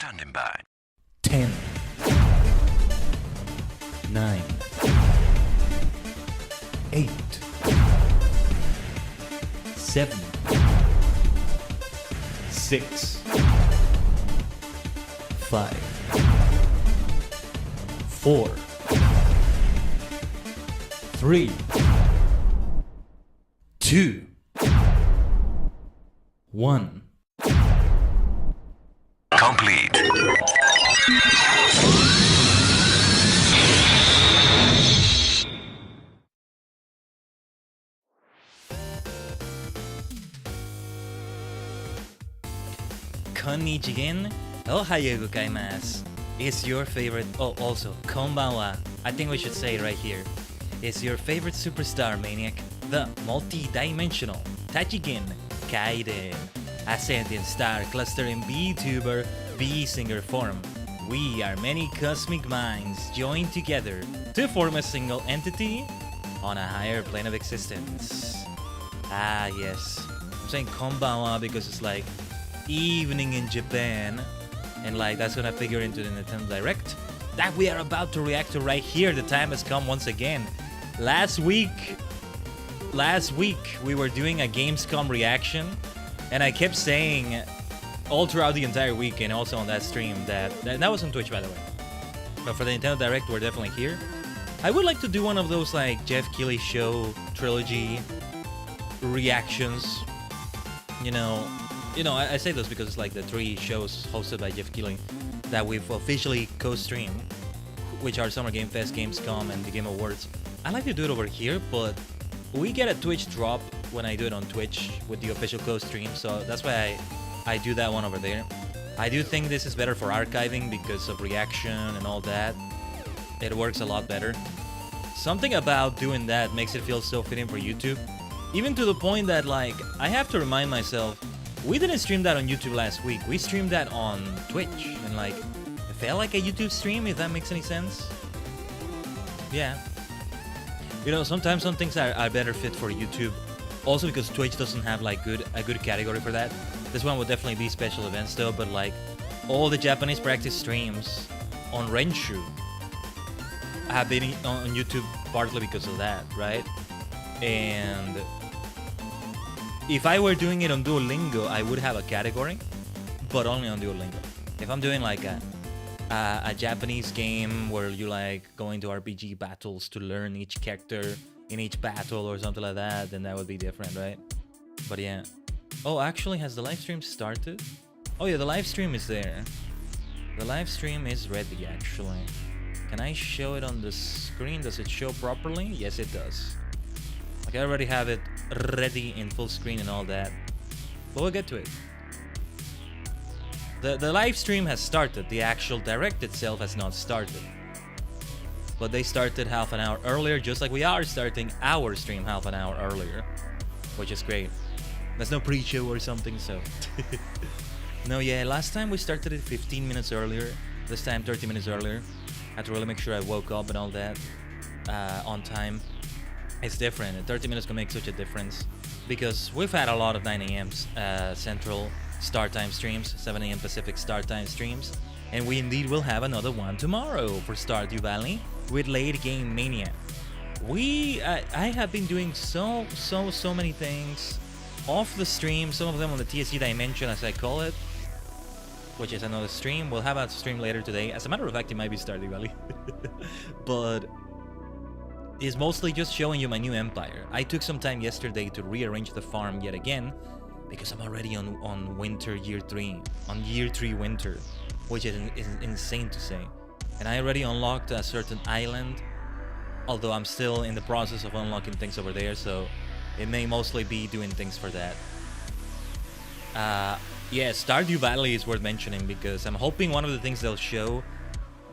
Standing by. 10, 9, 8, 7, 6, 5, 4, 3, 2, 1. Complete. Konnichigen, ohayo gozaimasu. Is your favorite, also, konbanwa, I think we should say it right here. Is your favorite superstar maniac, the multi-dimensional Tajigen Khaiden, ascending star clustering VTuber VSinger form. We are many cosmic minds joined together to form a single entity on a higher plane of existence. Ah yes, I'm saying konbanwa because it's like evening in Japan, and like that's gonna figure into the Nintendo Direct that we are about to react to right here. The time has come once again. Last week we were doing a Gamescom reaction, and I kept saying all throughout the entire week and also on that stream that was on Twitch, by the way. But for the Nintendo Direct, we're definitely here. I would like to do one of those like Jeff Keighley show trilogy reactions. You know, I say those because it's like the 3 shows hosted by Jeff Keighley that we've officially co-streamed, which are Summer Game Fest, Gamescom, and the Game Awards. I like to do it over here, but we get a Twitch drop when I do it on Twitch with the official co-stream, so that's why I do that one over there. I do think this is better for archiving because of reaction and all that. It works a lot better. Something about doing that makes it feel so fitting for YouTube, even to the point that like I have to remind myself, we didn't stream that on YouTube last week. We streamed that on Twitch, and like it felt like a YouTube stream, if that makes any sense. Yeah. You know, sometimes some things are better fit for YouTube. Also because Twitch doesn't have like a good category for that. This one would definitely be special events though, but like all the Japanese practice streams on Renshu have been on YouTube partly because of that, right? And if I were doing it on Duolingo, I would have a category, but only on Duolingo. If I'm doing like a Japanese game where you like go into RPG battles to learn each character in each battle or something like that, then that would be different, right? But yeah. Oh, actually, has the live stream started? Oh yeah, the live stream is there. The live stream is ready, actually. Can I show it on the screen? Does it show properly? Yes, it does. Like, I already have it ready in full screen and all that. But we'll get to it. The live stream has started. The actual direct itself has not started. But they started half an hour earlier, just like we are starting our stream half an hour earlier. Which is great. There's no pre-show or something, so... No, yeah, last time we started it 15 minutes earlier. This time 30 minutes earlier. I had to really make sure I woke up and all that on time. It's different. 30 minutes can make such a difference. Because we've had a lot of 9 a.m. Central start time streams, 7 a.m. Pacific start time streams. And we indeed will have another one tomorrow for Stardew Valley with Late Game Mania. I have been doing so many things off the stream, some of them on the TSC Dimension, as I call it, which is another stream. We'll have a stream later today. As a matter of fact, it might be Stardew Valley. But it's mostly just showing you my new empire. I took some time yesterday to rearrange the farm yet again, because I'm already on winter year 3, on year 3 winter, which is insane to say. And I already unlocked a certain island, although I'm still in the process of unlocking things over there, so it may mostly be doing things for that. Yeah, Stardew Valley is worth mentioning because I'm hoping one of the things they'll show,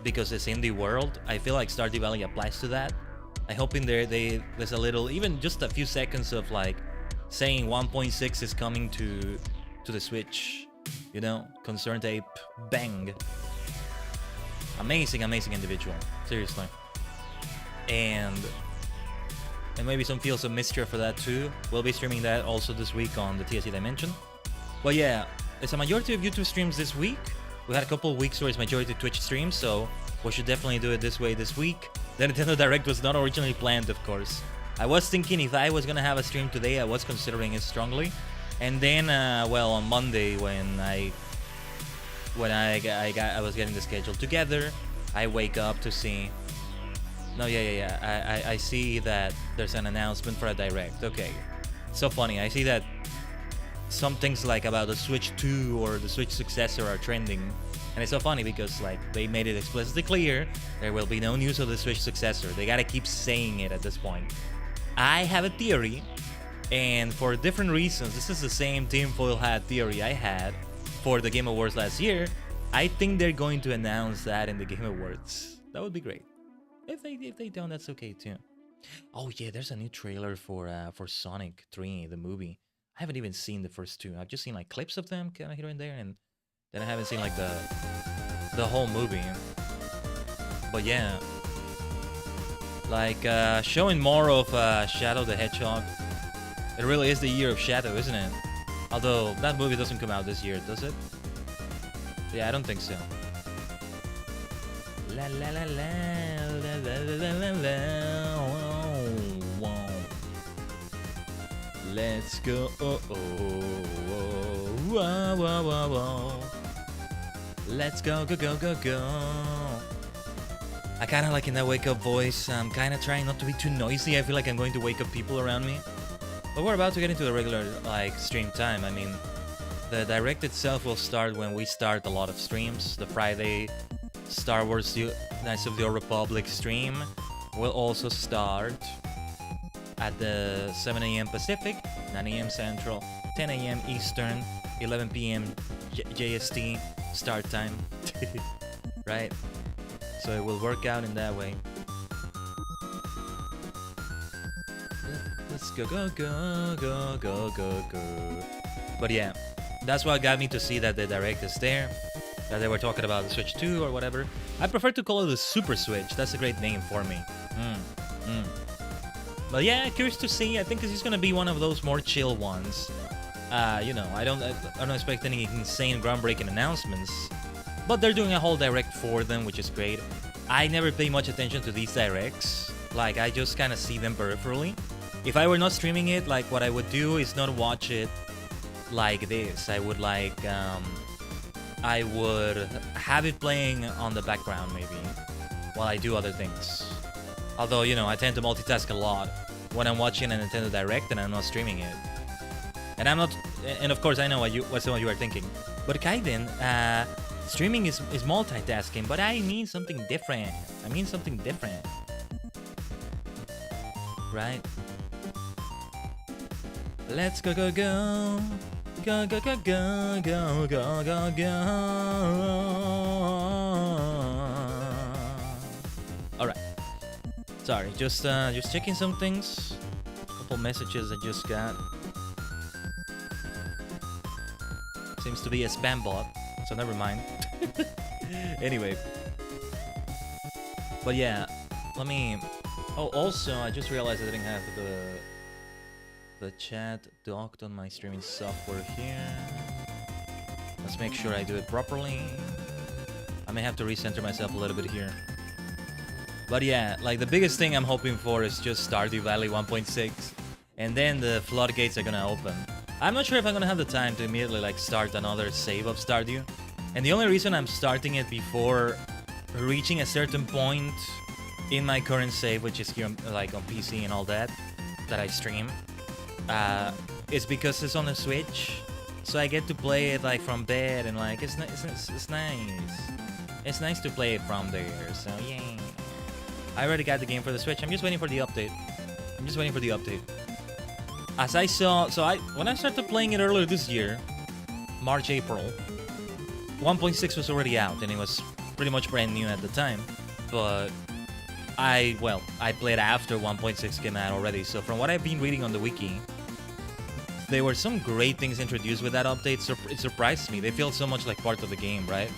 because it's indie world, I feel like Stardew Valley applies to that. I'm hoping there's a little, even just a few seconds of like saying 1.6 is coming to the Switch, you know, Concerned Ape, bang. Amazing individual, seriously. And maybe some Fields of Mischief for that too. We'll be streaming that also this week on the TSC Dimension. But yeah, it's a majority of YouTube streams this week. We had a couple weeks where it's majority Twitch streams, so we should definitely do it this way this week. The Nintendo Direct was not originally planned, of course. I was thinking if I was gonna have a stream today, I was considering it strongly. And then, well, on Monday when I was getting the schedule together, I wake up to see. No, yeah. I see that there's an announcement for a Direct. Okay, so funny. I see that some things like about the Switch 2 or the Switch successor are trending, and it's so funny because like they made it explicitly clear there will be no news of the Switch successor. They gotta keep saying it at this point. I have a theory, and for different reasons, this is the same tinfoil hat theory I had for the Game Awards last year. I think they're going to announce that in the Game Awards. That would be great. If they don't, that's okay too. Oh yeah, there's a new trailer for Sonic 3, the movie. I haven't even seen the first two. I've just seen like clips of them kind of here and there, and then I haven't seen like the whole movie. But yeah, like showing more of Shadow the Hedgehog. It really is the year of Shadow, isn't it? Although that movie doesn't come out this year, does it? Yeah, I don't think so. La la la la la la la la la. Wow. Let's go. Oh, oh, oh, whoa, whoa, whoa, whoa. Let's go, go, go, go, go. I kind of like in that wake up voice. I'm kind of trying not to be too noisy. I feel like I'm going to wake up people around me. But we're about to get into the regular like stream time. I mean, the Direct itself will start when we start a lot of streams. The Friday Star Wars Knights of the Old Republic stream will also start at the 7 a.m. Pacific, 9 a.m. Central, 10 a.m. Eastern, 11 p.m. JST start time. Right? So it will work out in that way. Let's go, go, go, go, go, go, go. But yeah, that's what got me to see that the Direct is there. That they were talking about the Switch 2 or whatever. I prefer to call it the Super Switch. That's a great name for me. But yeah, curious to see. I think this is gonna be one of those more chill ones. You know, I don't expect any insane groundbreaking announcements. But they're doing a whole Direct for them, which is great. I never pay much attention to these Directs. Like, I just kind of see them peripherally. If I were not streaming it, like, what I would do is not watch it like this. I would like, I would have it playing on the background maybe while I do other things. Although, you know, I tend to multitask a lot when I'm watching a Nintendo Direct and I'm not streaming it. And I'm not, and of course I know what some of you are thinking. But Khaiden, streaming is multitasking, but I mean something different. I mean something different. Right? Let's go, go, go. Go, go, go, go, go, go, go, go. Alright. Sorry, just checking some things. A couple messages I just got. Seems to be a spam bot, so never mind. Anyway. But yeah, let me... Oh, also, I just realized I didn't have the chat docked on my streaming software here. Let's make sure I do it properly. I may have to recenter myself a little bit here. But yeah, like the biggest thing I'm hoping for is just Stardew Valley 1.6. And then the floodgates are gonna open. I'm not sure if I'm gonna have the time to immediately like start another save of Stardew. And the only reason I'm starting it before reaching a certain point in my current save, which is here like on PC and all that I stream, is because it's on the Switch. So I get to play it like from bed and like it's nice. It's nice to play it from there. So yeah. I already got the game for the Switch. I'm just waiting for the update. As I saw, when I started playing it earlier this year, March, April, 1.6 was already out and it was pretty much brand new at the time. But I played after 1.6 came out already. So from what I've been reading on the wiki, there were some great things introduced with that update. It surprised me. They feel so much like part of the game, right?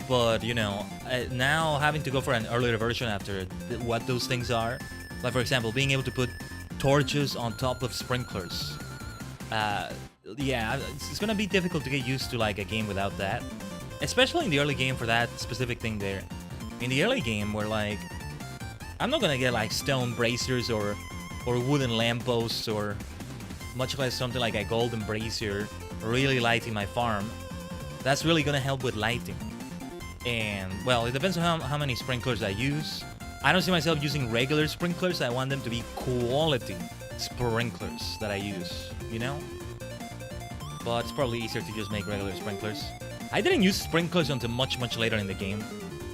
But, you know, now having to go for an earlier version after what those things are, like, for example, being able to put torches on top of sprinklers. yeah, it's gonna be difficult to get used to like a game without that, especially in the early game for that specific thing there. In the early game, where like I'm not gonna get like stone bracers or wooden lampposts or much less something like a golden brazier really lighting my farm. That's really gonna help with lighting. And well, it depends on how many sprinklers I use. I don't see myself using regular sprinklers. I want them to be quality sprinklers that I use, you know? But it's probably easier to just make regular sprinklers. I didn't use sprinklers until much later in the game.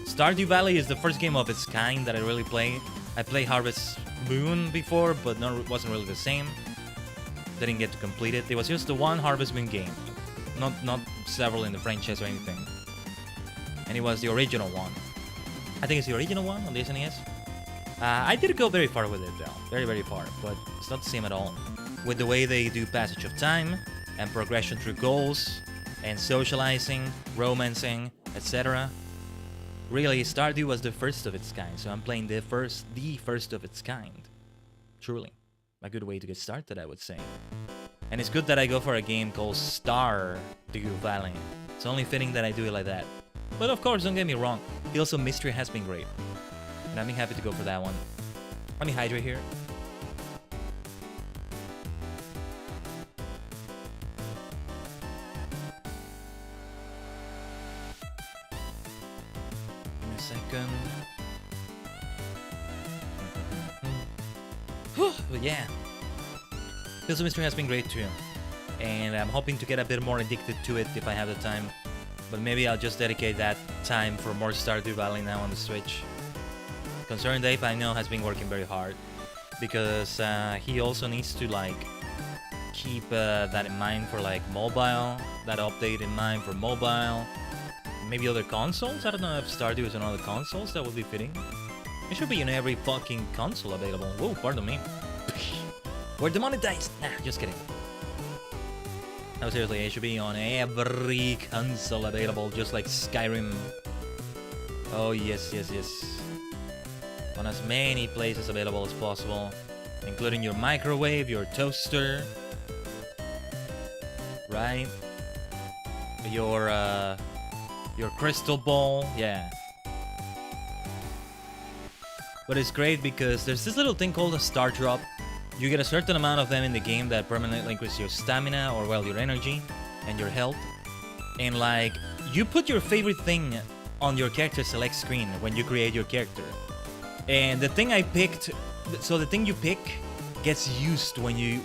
Stardew Valley is the first game of its kind that I really play. I played Harvest Moon before, but it wasn't really the same. Didn't get to complete it. It was just the one Harvest Moon game. Not several in the franchise or anything. And it was the original one. I think it's the original one on the SNES. I did go very far with it though. Very far. But it's not the same at all. With the way they do passage of time and progression through goals and socializing, romancing, etc. Really, Stardew was the first of its kind, so I'm playing the first of its kind. Truly. A good way to get started, I would say. And it's good that I go for a game called Stardew Valley. It's only fitting that I do it like that. But of course, don't get me wrong, Tales of Mystery has been great. And I'm happy to go for that one. Let me hydrate here. Give me a second. But yeah, Tales of Mystery has been great too, and I'm hoping to get a bit more addicted to it if I have the time. But maybe I'll just dedicate that time for more Stardew Valley now on the Switch. Concerned Dave, I know, has been working very hard because he also needs to like keep that in mind for like mobile, that update in mind for mobile, maybe other consoles. I don't know if Stardew is on other consoles. That would be fitting. It should be in every fucking console available. Whoa, pardon me. We're demonetized. Nah, just kidding. No, seriously, it should be on every console available, just like Skyrim. Oh, yes. On as many places available as possible, including your microwave, your toaster, right? Your crystal ball, yeah. But it's great because there's this little thing called a star drop. You get a certain amount of them in the game that permanently increases your stamina, or well, your energy and your health. And like, you put your favorite thing on your character select screen when you create your character. And the thing I picked, so the thing you pick gets used when you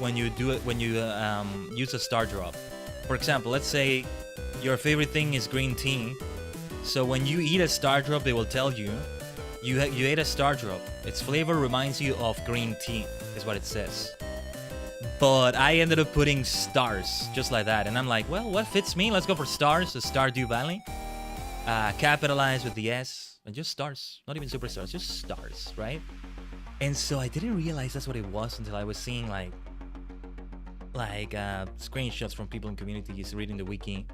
use a star drop. For example, let's say your favorite thing is green tea. So when you eat a star drop, it will tell you you ate a star drop. Its flavor reminds you of green tea, is what it says. But I ended up putting stars, just like that. And I'm like, well, what fits me? Let's go for stars, the Stardew Valley. Capitalized with the S, and just stars. Not even superstars, just stars, right? And so I didn't realize that's what it was until I was seeing like screenshots from people in communities reading the wiki.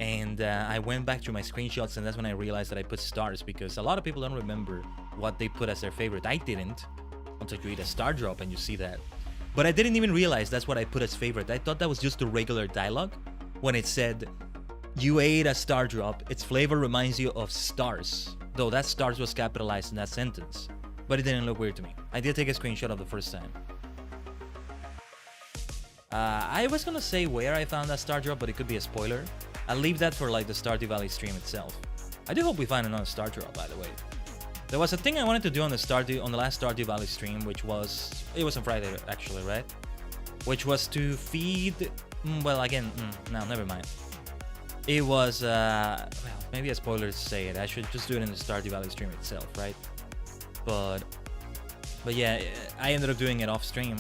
And I went back through my screenshots, and that's when I realized that I put stars, because a lot of people don't remember what they put as their favorite. I didn't, until you eat a star drop and you see that. But I didn't even realize that's what I put as favorite. I thought that was just the regular dialogue when it said, you ate a star drop, its flavor reminds you of stars. Though that stars was capitalized in that sentence. But it didn't look weird to me. I did take a screenshot of the first time. I was gonna say where I found that star drop, but it could be a spoiler. I'll leave that for like the Stardew Valley stream itself. I do hope we find another star drop, by the way. There was a thing I wanted to do on the last Stardew Valley stream, which was, it was on Friday actually, right? Which was to feed, well again, no, never mind. It was, well, maybe a spoiler to say it. I should just do it in the Stardew Valley stream itself, right? But yeah, I ended up doing it off stream.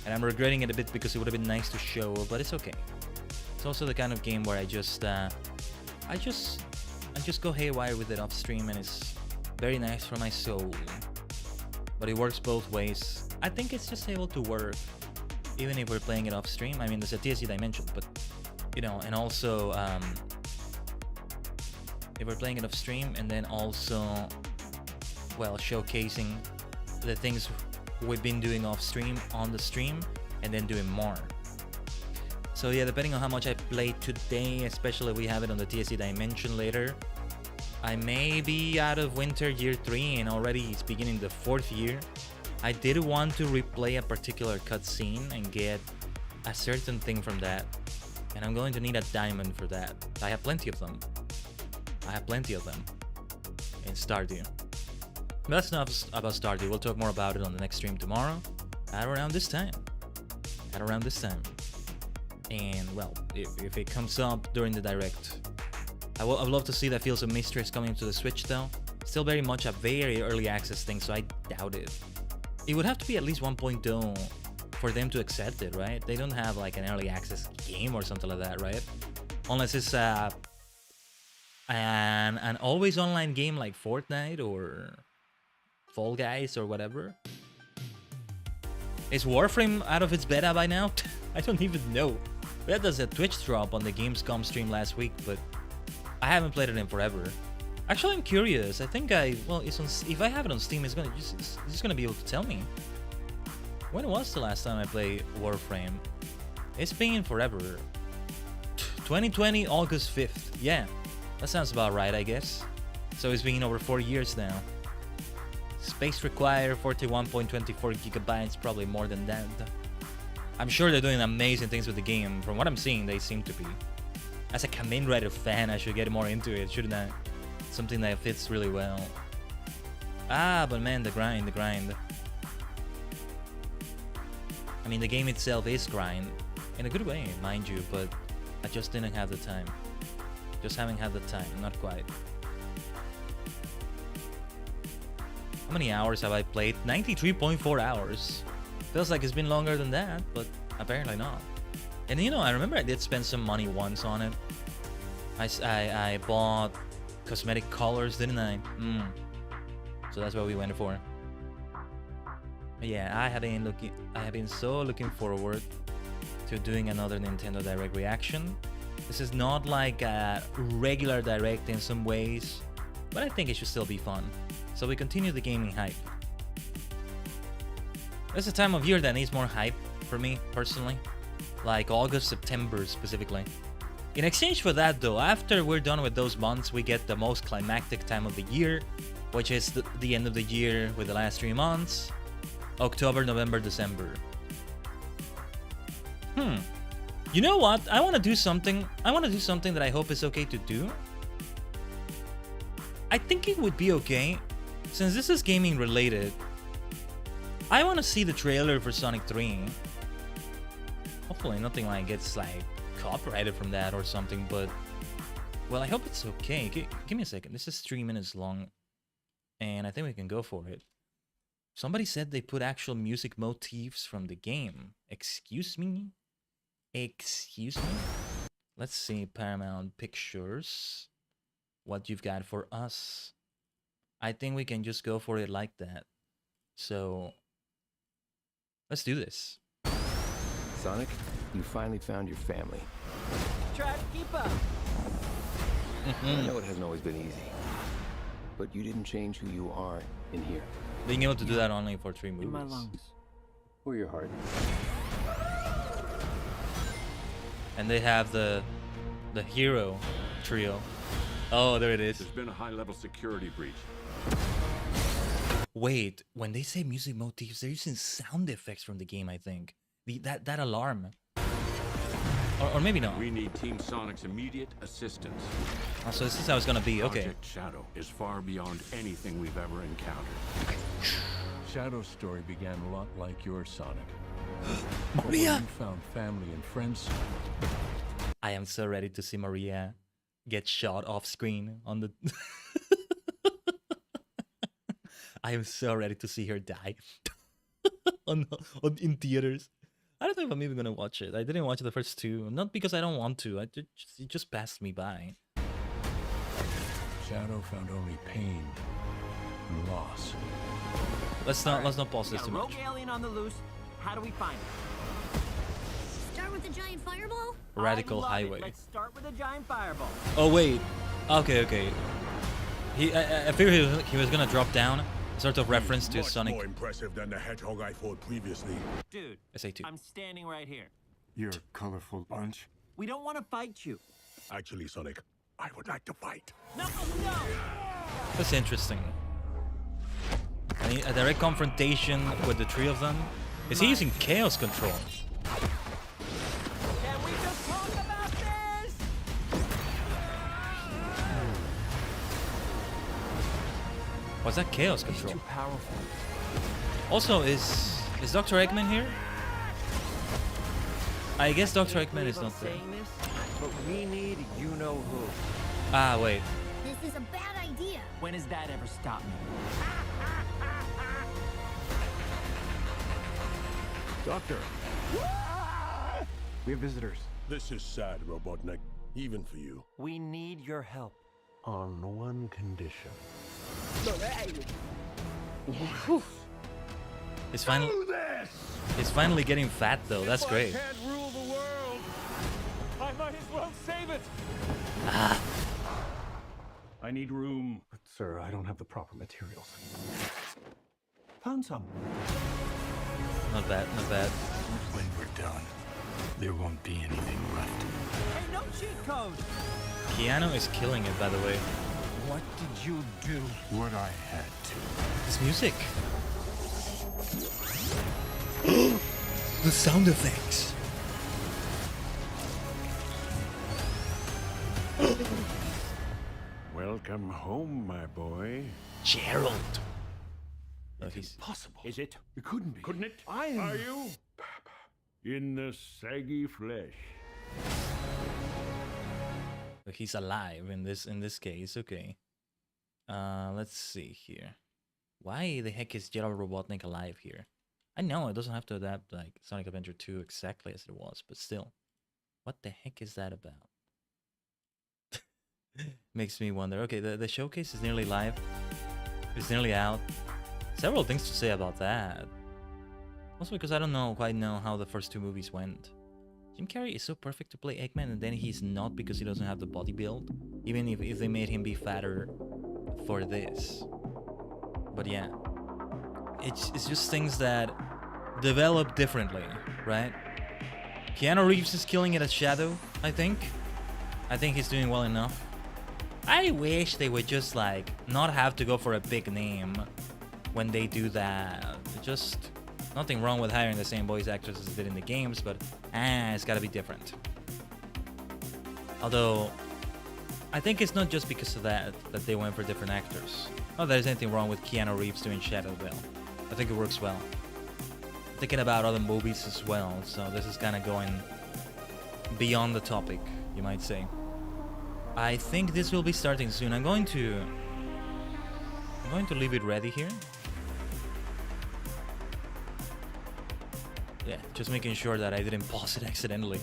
And I'm regretting it a bit because it would have been nice to show, but it's okay. It's also the kind of game where I just go haywire with it off stream, and it's very nice for my soul. But it works both ways. I think it's just able to work even if we're playing it off stream. I mean, there's a TSC dimension, but you know, and also if we're playing it off stream, and then also, well, showcasing the things we've been doing off stream on the stream, and then doing more. So yeah, depending on how much I play today, especially if we have it on the TSC Dimension later, I may be out of Winter Year 3 and already it's beginning the 4th year. I did want to replay a particular cutscene and get a certain thing from that. And I'm going to need a diamond for that. I have plenty of them. In Stardew. But that's enough about Stardew. We'll talk more about it on the next stream tomorrow. At around this time. And well, if it comes up during the direct, I'd love to see that Fields of Mystery is coming to the Switch though. Still very much a very early access thing, so I doubt it. It would have to be at least 1.0 for them to accept it, right? They don't have like an early access game or something like that, right? Unless it's an always online game like Fortnite or Fall Guys or whatever. Is Warframe out of its beta by now? I don't even know. We had a Twitch drop on the Gamescom stream last week, but I haven't played it in forever. Actually, I'm curious. I think it's on, if I have it on Steam, it's just gonna be able to tell me. When was the last time I played Warframe? It's been forever. 2020, August 5th. Yeah, that sounds about right, I guess. So it's been over 4 years now. Space required 41.24 gigabytes, probably more than that. I'm sure they're doing amazing things with the game. From what I'm seeing, they seem to be. As a Kamen Rider fan, I should get more into it, shouldn't I? Something that fits really well. Ah, but man, the grind. I mean, the game itself is grind. In a good way, mind you, but I just didn't have the time. Just haven't had the time, not quite. How many hours have I played? 93.4 hours. Feels like it's been longer than that, but apparently not. And you know, I remember I did spend some money once on it. I bought cosmetic colors, didn't I? So that's what we went for. But yeah, I have been so looking forward to doing another Nintendo Direct reaction. This is not like a regular Direct in some ways, but I think it should still be fun. So we continue the gaming hype. There's a time of year that needs more hype for me, personally. Like August, September specifically. In exchange for that though, after we're done with those months, we get the most climactic time of the year, which is the end of the year with the last 3 months. October, November, December. You know what? I want to do something that I hope is okay to do. I think it would be okay, since this is gaming related. I want to see the trailer for Sonic 3. Hopefully nothing like gets like copyrighted from that or something, but well, I hope it's okay. Give me a second. This is 3 minutes long, and I think we can go for it. Somebody said they put actual music motifs from the game. Excuse me? Excuse me? Let's see, Paramount Pictures. What you've got for us. I think we can just go for it like that. So, let's do this. Sonic, you finally found your family. Try to keep up. I know it hasn't always been easy, but you didn't change who you are in here. Being able to do that only for 3 movies. In my lungs. Or your heart. And they have the hero trio. Oh, there it is. There's been a high-level security breach. Wait, when they say music motifs, they're using sound effects from the game, I think. That alarm. Or maybe not. We need Team Sonic's immediate assistance. Oh, so this is how it's gonna be, okay. Project Shadow is far beyond anything we've ever encountered. Shadow's story began a lot like your Sonic. Maria! You found family and friends. I am so ready to see Maria get shot off screen on the... I am so ready to see her die in theaters. I don't know if I'm even gonna watch it. I didn't watch the first 2, not because I don't want to. It just passed me by. Shadow found only pain and loss. Let's not pause this Got too a rogue much. alien on the loose. How do we find it? Start with the giant fireball? Radical I love Highway. It. Let's start with a giant fireball. Oh wait, okay. I figured he was gonna drop down. Sort of reference to Much Sonic. more impressive than the hedgehog I fought previously. Dude, SA2. I'm standing right here. You're a colorful bunch. We don't want to fight you. Actually, Sonic, I would like to fight. No, no! That's interesting. I mean, a direct confrontation with the three of them. Is he using chaos control? Can we just talk about this? Was that chaos control? Too powerful. Also, is Dr. Eggman here? I guess Dr. Eggman is not there. Saying this, but we need you-know-who. Ah, wait. This is a bad idea. When has that ever stopped me? Doctor, We have visitors. this is sad, Robotnik. Even for you. We need your help. On one condition. He's finally getting fat though. That's great. Can't rule the world. I might as well save it. I need room. But sir, I don't have the proper materials. Found some. Not bad, not bad. When we're done, there won't be anything left. Hey, no cheat code! Keanu is killing it, by the way. What did you do? What I had to. This music. The sound effects. Welcome home, my boy. Gerald. Oh, he's Possible. Is it? It couldn't be. Couldn't it? Are you? In the saggy flesh. he's alive in this case. Okay. Let's see here. Why the heck is Gerald Robotnik alive here? I know it doesn't have to adapt like Sonic Adventure 2 exactly as it was, but still. What the heck is that about? Makes me wonder. Okay, the showcase is nearly live. It's nearly out. Several things to say about that. Also because I don't quite know how the first two movies went. Jim Carrey is so perfect to play Eggman, and then he's not because he doesn't have the body build. Even if they made him be fatter for this. But yeah. It's just things that develop differently, right? Keanu Reeves is killing it as Shadow, I think. I think he's doing well enough. I wish they would just like not have to go for a big name when they do that. Just nothing wrong with hiring the same voice actors as they did in the games, but it's gotta be different. Although I think it's not just because of that they went for different actors. Not that there's anything wrong with Keanu Reeves doing Shadow well. I think it works well. Thinking about other movies as well, so this is kind of going beyond the topic, you might say. I think this will be starting soon. I'm going to leave it ready here. Yeah, just making sure that I didn't pause it accidentally.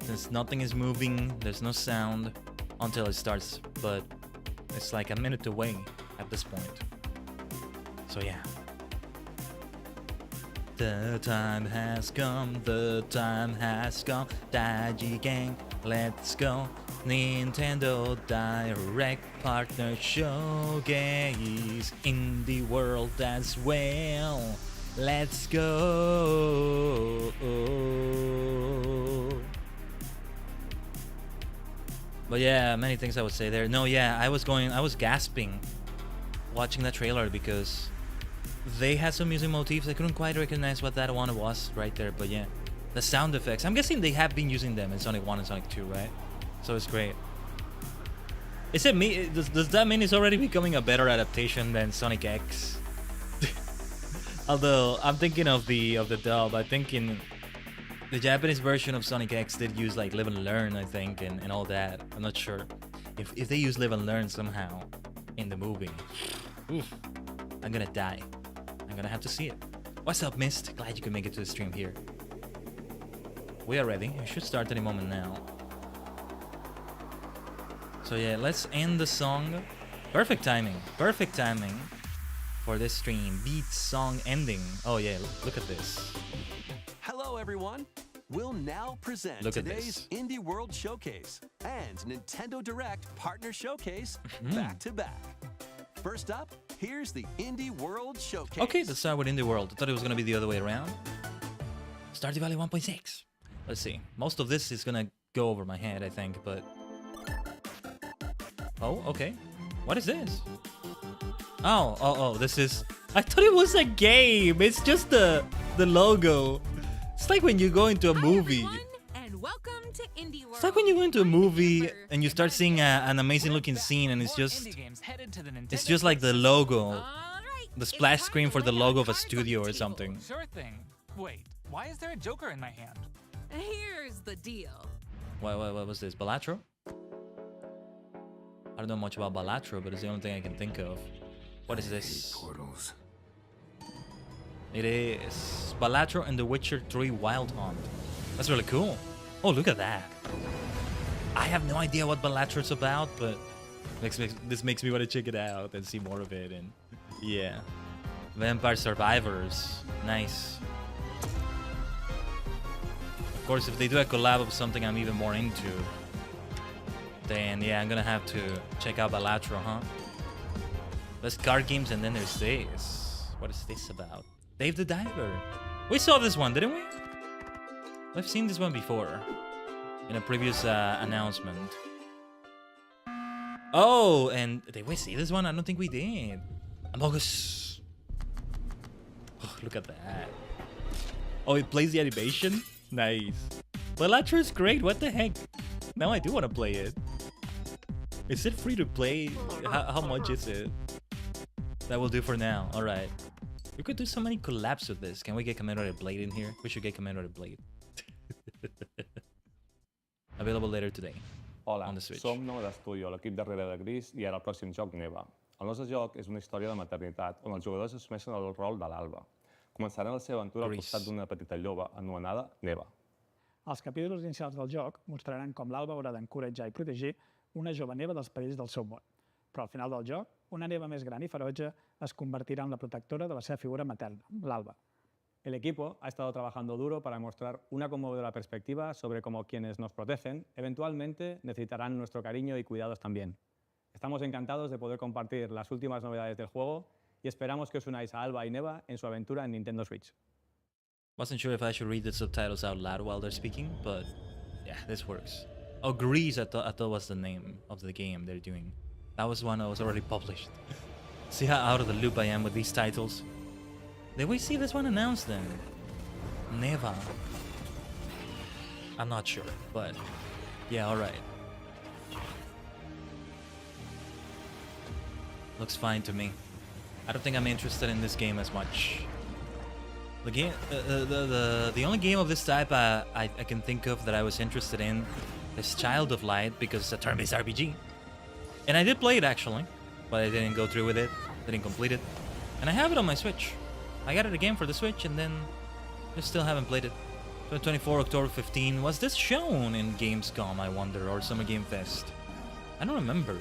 Since nothing is moving, there's no sound until it starts, but it's like a minute away at this point. So yeah. The time has come, the time has come. Tajigen, let's go. Nintendo Direct Partner Showcase. Indie World as well. Let's go. But yeah, many things I would say there. No, yeah, I was gasping watching that trailer because they had some music motifs. I couldn't quite recognize what that one was right there, but yeah. The sound effects. I'm guessing they have been using them in Sonic 1 and Sonic 2, right? So it's great. Is it me? Does that mean it's already becoming a better adaptation than Sonic X? Although, I'm thinking of the dub. I think in the Japanese version of Sonic X did use like Live and Learn, I think, and all that. I'm not sure. If they use Live and Learn somehow in the movie, oof, I'm gonna die. I'm gonna have to see it. What's up, Mist? Glad you could make it to the stream here. We are ready. We should start any moment now. So yeah, let's end the song. Perfect timing. Perfect timing for this stream. Beat song ending. Oh yeah, look at this. Hello everyone. We'll now present Look at today's Indie World Showcase and Nintendo Direct Partner Showcase back to back. First up, here's the Indie World Showcase. Okay, let's start with Indie World. I thought it was gonna be the other way around. Stardew Valley 1.6. Let's see. Most of this is gonna go over my head, I think, but... Oh, okay. What is this? Oh, this is... I thought it was a game. It's just the logo. It's like when you go into a movie. And welcome to Indie World. It's like when you go into a movie and you start seeing an amazing looking scene and it's just like the logo. The splash screen for the logo of a studio or something. Sure thing. Wait, why is there a Joker in my hand? Here's the deal. What was this? Balatro? I don't know much about Balatro, but it's the only thing I can think of. What is this? Portals. It is Balatro and The Witcher 3 Wild Hunt. That's really cool. Oh, look at that. I have no idea what Balatro's about, but this makes me want to check it out and see more of it. And yeah, Vampire Survivors. Nice. Of course, if they do a collab of something I'm even more into, then yeah, I'm gonna have to check out Balatro, huh? There's card games, and then there's this. What is this about? Dave the Diver. We saw this one, didn't we? We've seen this one before in a previous announcement. Oh, and did we see this one? I don't think we did. Among Us. Oh, look at that. Oh, it plays the animation? Nice. Balatro is great. What the heck? Now I do want to play it. Is it free to play? How much is it? That will do for now. All right. We could do so many collabs with this. Can we get Commemorated Blade in here? We should get Commemorated Blade. Available later today. Hola, on the Switch. som Nou d'Estudi, l'equip darrere de Gris, i ara el pròxim joc Neva. El nostre joc és una història de maternitat, on els jugadors assumeixen el rol de l'Alba. Començaran la seva aventura al costat d'una petita lloba anomenada Neva. Els capítols inicials del joc mostraran com l'Alba haurà d'encoratjar i protegir una jove Neva dels perills del seu món. Però al final del joc, una Neva més gran i ferotge es convertirà en la protectora de la seva figura materna, l'Alba. El equipo ha estado trabajando duro para mostrar una conmovedora perspectiva sobre cómo quienes nos protegen eventualmente necesitarán nuestro cariño y cuidados también. Estamos encantados de poder compartir las últimas novedades del juego y esperamos que os unáis a Alba y Neva en su aventura en Nintendo Switch. Wasn't sure if I should read the subtitles out loud while they're speaking, but yeah, this works. Oh, Grease, I thought was the name of the game they're doing. That was one that was already published. See how out of the loop I am with these titles? Did we see this one announced then? Neva. I'm not sure, but yeah, alright. Looks fine to me. I don't think I'm interested in this game as much. The game, the only game of this type I can think of that I was interested in is Child of Light, because it's a turn-based RPG. And I did play it actually, but I didn't go through with it, didn't complete it. And I have it on my Switch. I got it again for the Switch, and then I still haven't played it. 24 October 15. Was this shown in Gamescom, I wonder, or Summer Game Fest? I don't remember.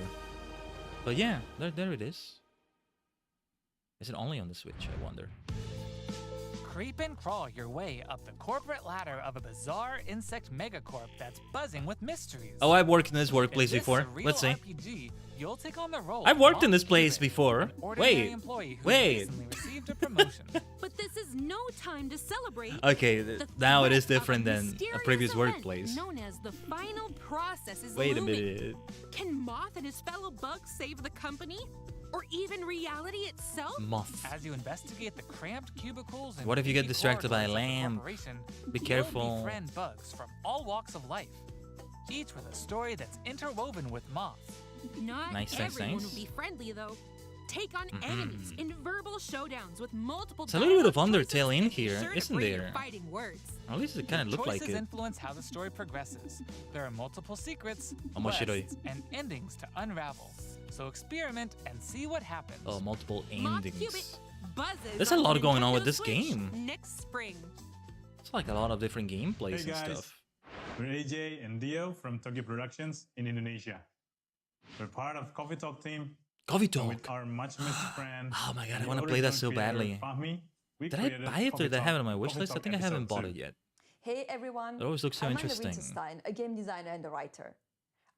But yeah, there it is. Is it only on the Switch, I wonder? Creep and crawl your way up the corporate ladder of a bizarre insect megacorp that's buzzing with mysteries. Oh, I've worked in this workplace before. Let's see. RPG, you'll take on the role I've worked in this place before. Wait. Received a promotion. But this is no time to celebrate. Okay, now it is different than a previous workplace. Known as the final process is Wait a looming. minute. Can Moth and his fellow bugs save the company? Or even reality itself? Moth. As you investigate the cramped cubicles and what if you get creepy distracted by a corridors of the lamp? corporation, Be you'll careful. befriend bugs from all walks of life, each with a story that's interwoven with Moth. Not Nice, everyone nice. will be friendly, though. Take on enemies in verbal showdowns with multiple. There's a little bit of dialogue Undertale in here, sure to isn't bring your there? fighting words. At least it kind of looked like Choices it. influence how the story progresses. There are multiple secrets, Omoshiroi. quests, and endings to unravel. So experiment and see what happens. Oh, multiple Moth endings. Cubit buzzes There's a on lot going on with Nintendo this Switch game. next spring. It's like a lot of different gameplays Hey and guys, stuff. we're AJ and Dio from Tokyo Productions in Indonesia. We're part of Coffee Talk team. Coffee Talk. With our much missed friend. Oh my god, I the want to play that so original creator, badly. Fahmi, we Did I created buy it or Coffee did I have it on my Talk, wish Coffee list? I Talk think I haven't episode bought 2. it yet. Hey everyone, It always looks so I'm interesting. Anna Winterstein, a game designer and a writer.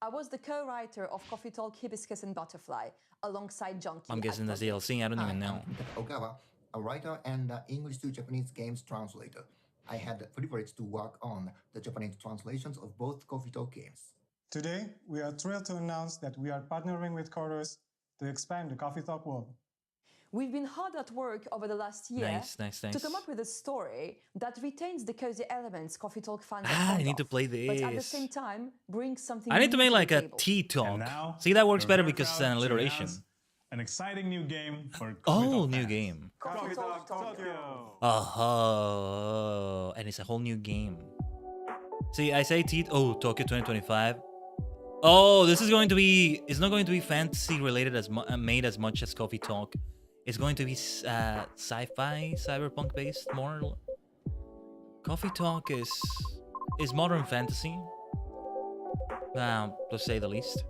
I was the co-writer of Coffee Talk, Hibiscus and Butterfly, alongside John Key. I'm guessing that's DLC, I don't even know. Ogawa, a writer and English to Japanese games translator. I had the privilege to work on the Japanese translations of both Coffee Talk games. Today, we are thrilled to announce that we are partnering with Chorus to expand the Coffee Talk world. We've been hard at work over the last year to come up with a story that retains the cozy elements Coffee Talk fans are fond I need to of, play but at the this. same time brings something I need to new make like the a table. tea talk. And now, See, that works we're better very because it's proud an to alliteration. announce an exciting new game for Coffee Oh, Talk new fans. game. Coffee Talk Tokyo. Oh, and it's a whole new game. See, I say Tokyo 2025. Oh, this is going to be, it's not going to be fantasy related as made as much as Coffee Talk. It's going to be sci-fi, cyberpunk based more. Coffee Talk is modern fantasy, to say the least.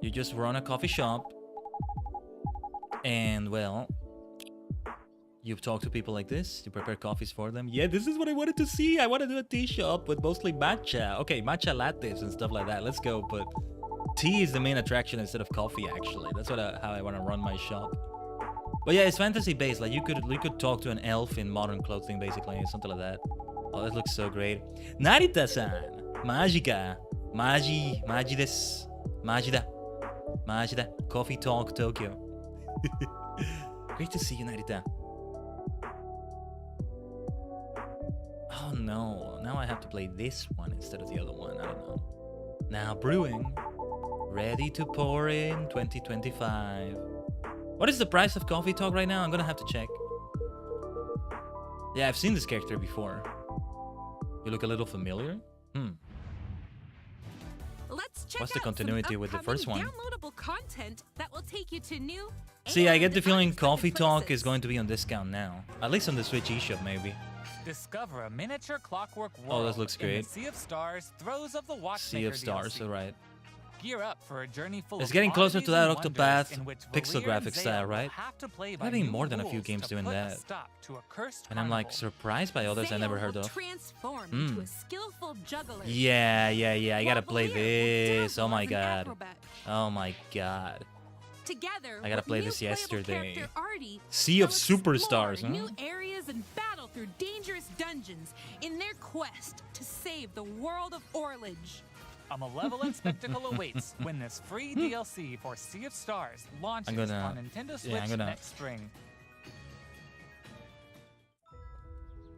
You just run a coffee shop, and well, you talk to people like this. You prepare coffees for them. Yeah, this is what I wanted to see. I want to do a tea shop with mostly matcha. Okay, matcha lattes and stuff like that. Let's go. But tea is the main attraction instead of coffee. Actually, that's how I want to run my shop. But yeah, it's fantasy based. Like you could talk to an elf in modern clothing, basically, something like that. Oh, that looks so great. Narita-san, Majika, Maji desu, Majida, Coffee Talk Tokyo. Great to see you, Narita. Oh no, now I have to play this one instead of the other one. I don't know. Now brewing, ready to pour in 2025. What is the price of Coffee Talk right now? I'm gonna have to check. Yeah, I've seen this character before. You look a little familiar. Let's check What's the out continuity some with the first one? downloadable content that will take you to new. See, I get the feeling Coffee Talk is going to be on discount now. At least on the Switch eShop, maybe. Discover a miniature clockwork world. Oh, this looks great. In the Sea of Stars, Throes of the Watchmaker Sea of Stars, DLC. alright. Gear up for a journey full It's of getting closer to oddities that and Octopath wonders in which pixel Valir and graphic Zaya style, will right? have to play by Having new more than a few rules games to doing put a that. stop to a cursed And I'm like carnival. surprised by others I never heard of. Transform into a skillful juggler. Yeah. I gotta play Valir will this. dabble Oh my as an god. acrobat. Oh my god. Together, I gotta with play new this playable yesterday. character Artie, Sea of they'll explore Superstars, huh? new areas and battle through dangerous dungeons in their quest to save the world of Orlage. A malevolent spectacle awaits when this free DLC for Sea of Stars launches I'm gonna- on Nintendo Switch yeah, I'm gonna- next spring.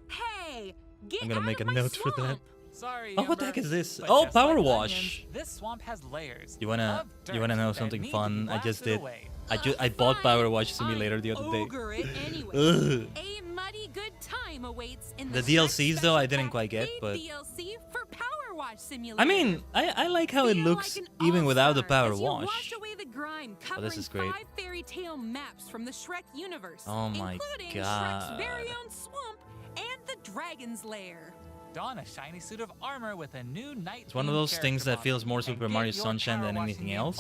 Hey, get I'm gonna out make of a my note for swamp. that. Sorry, Oh, what the Ember, heck is this? but Oh, just Power like Wash. onions, this swamp has layers. You wanna of dirt know that something need to fun? be I just blasted did. away. I bought Power Wash Simulator the other day. Ogre it anyway. Ugh. A muddy good time awaits in The the DLCs though I didn't quite get, but DLC for Power Wash Simulator. I mean I like how it looks even without the Power As you Wash. wash away the grime, Oh, covering this is great. 5 fairy tale maps from the Shrek universe, Oh my including God. Shrek's very own swamp and the Dragon's Lair. Don a shiny suit of armor with a new night. It's one of those things that feels more Super Mario Sunshine than anything else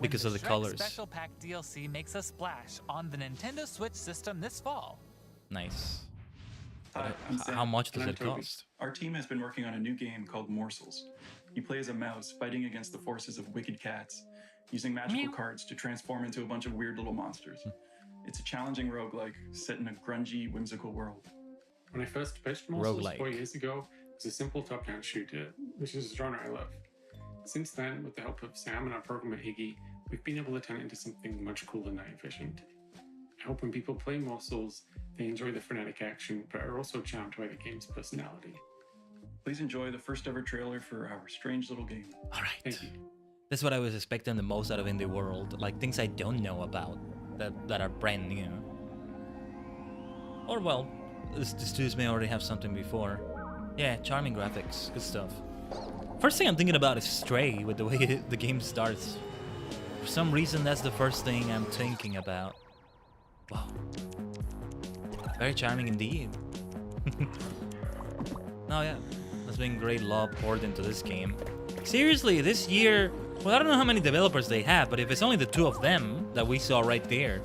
because of the colors. Special Pack DLC makes a splash on the Nintendo Switch system this fall. Nice. Hi, I'm Sam, How much does and I'm it Toby. cost? Our team has been working on a new game called Morsels. You play as a mouse fighting against the forces of wicked cats, using magical cards to transform into a bunch of weird little monsters. It's a challenging roguelike set in a grungy, whimsical world. When I first pitched Morsels Roguelike. 4 years ago, it was a simple top-down shooter, which is a genre I love. Since then, with the help of Sam and our programmer Iggy, we've been able to turn it into something much cooler and night efficient. I hope when people play Morsels, they enjoy the frenetic action, but are also charmed by the game's personality. Please enjoy the first ever trailer for our strange little game. Alright. Thank you. That's what I was expecting the most out of Indie World. Like things I don't know about that are brand new. Or well, the studios may already have something before. Yeah, charming graphics, good stuff. First thing I'm thinking about is Stray with the way the game starts. For some reason that's the first thing I'm thinking about. Wow. Very charming indeed. Oh yeah, there's been great love poured into this game. Seriously, this year, well I don't know how many developers they have, but if it's only the 2 of them that we saw right there,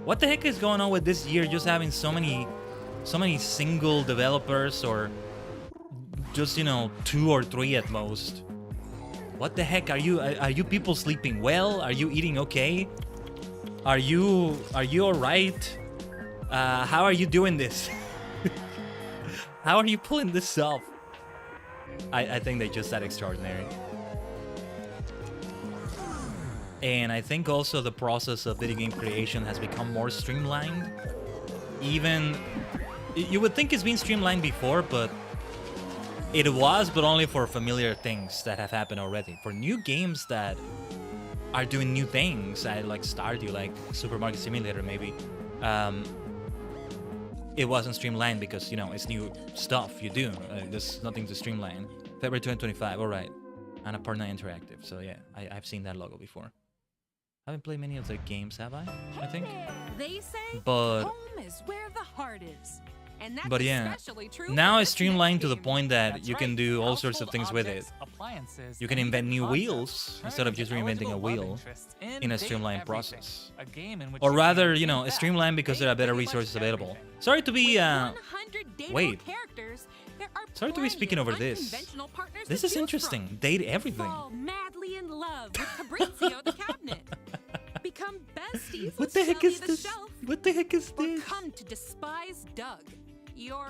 what the heck is going on with this year just having so many single developers or just, you know, 2 or 3 at most? What the heck are you people sleeping well? Are you eating okay? Are you all right? How are you doing this? How are you pulling this off? I think they're just that extraordinary. And I think also the process of video game creation has become more streamlined. Even, you would think it's been streamlined before, but it was, but only for familiar things that have happened already. For new games that are doing new things, like Stardew, like Super Mario Simulator maybe, it wasn't streamlined because, you know, it's new stuff you do. There's nothing to streamline. February 2025, all right. And a partner interactive, so yeah, I've seen that logo before. I haven't played many of their games, have I think? They say but home is where the heart is. And that's but yeah, especially true now for it's this streamlined next to the game. point that That's you can right. do all sorts of Household things with it. objects, appliances, You can and invent even new concepts wheels turn instead of into just reinventing a eligible love wheel interests in a Date streamlined Everything, process. a game in which Or you rather, can you know, in it's fact streamlined because there are better pretty much resources available. everything. Sorry to be, wait. Characters, there are Sorry to be speaking over this. unconventional partners This to is choose interesting. from. Date everything. Fall madly in love with Fabrizio the cabinet. Become besties What with the heck Shelly is the this? shelf. What the heck is Or this? come to despise Doug. Your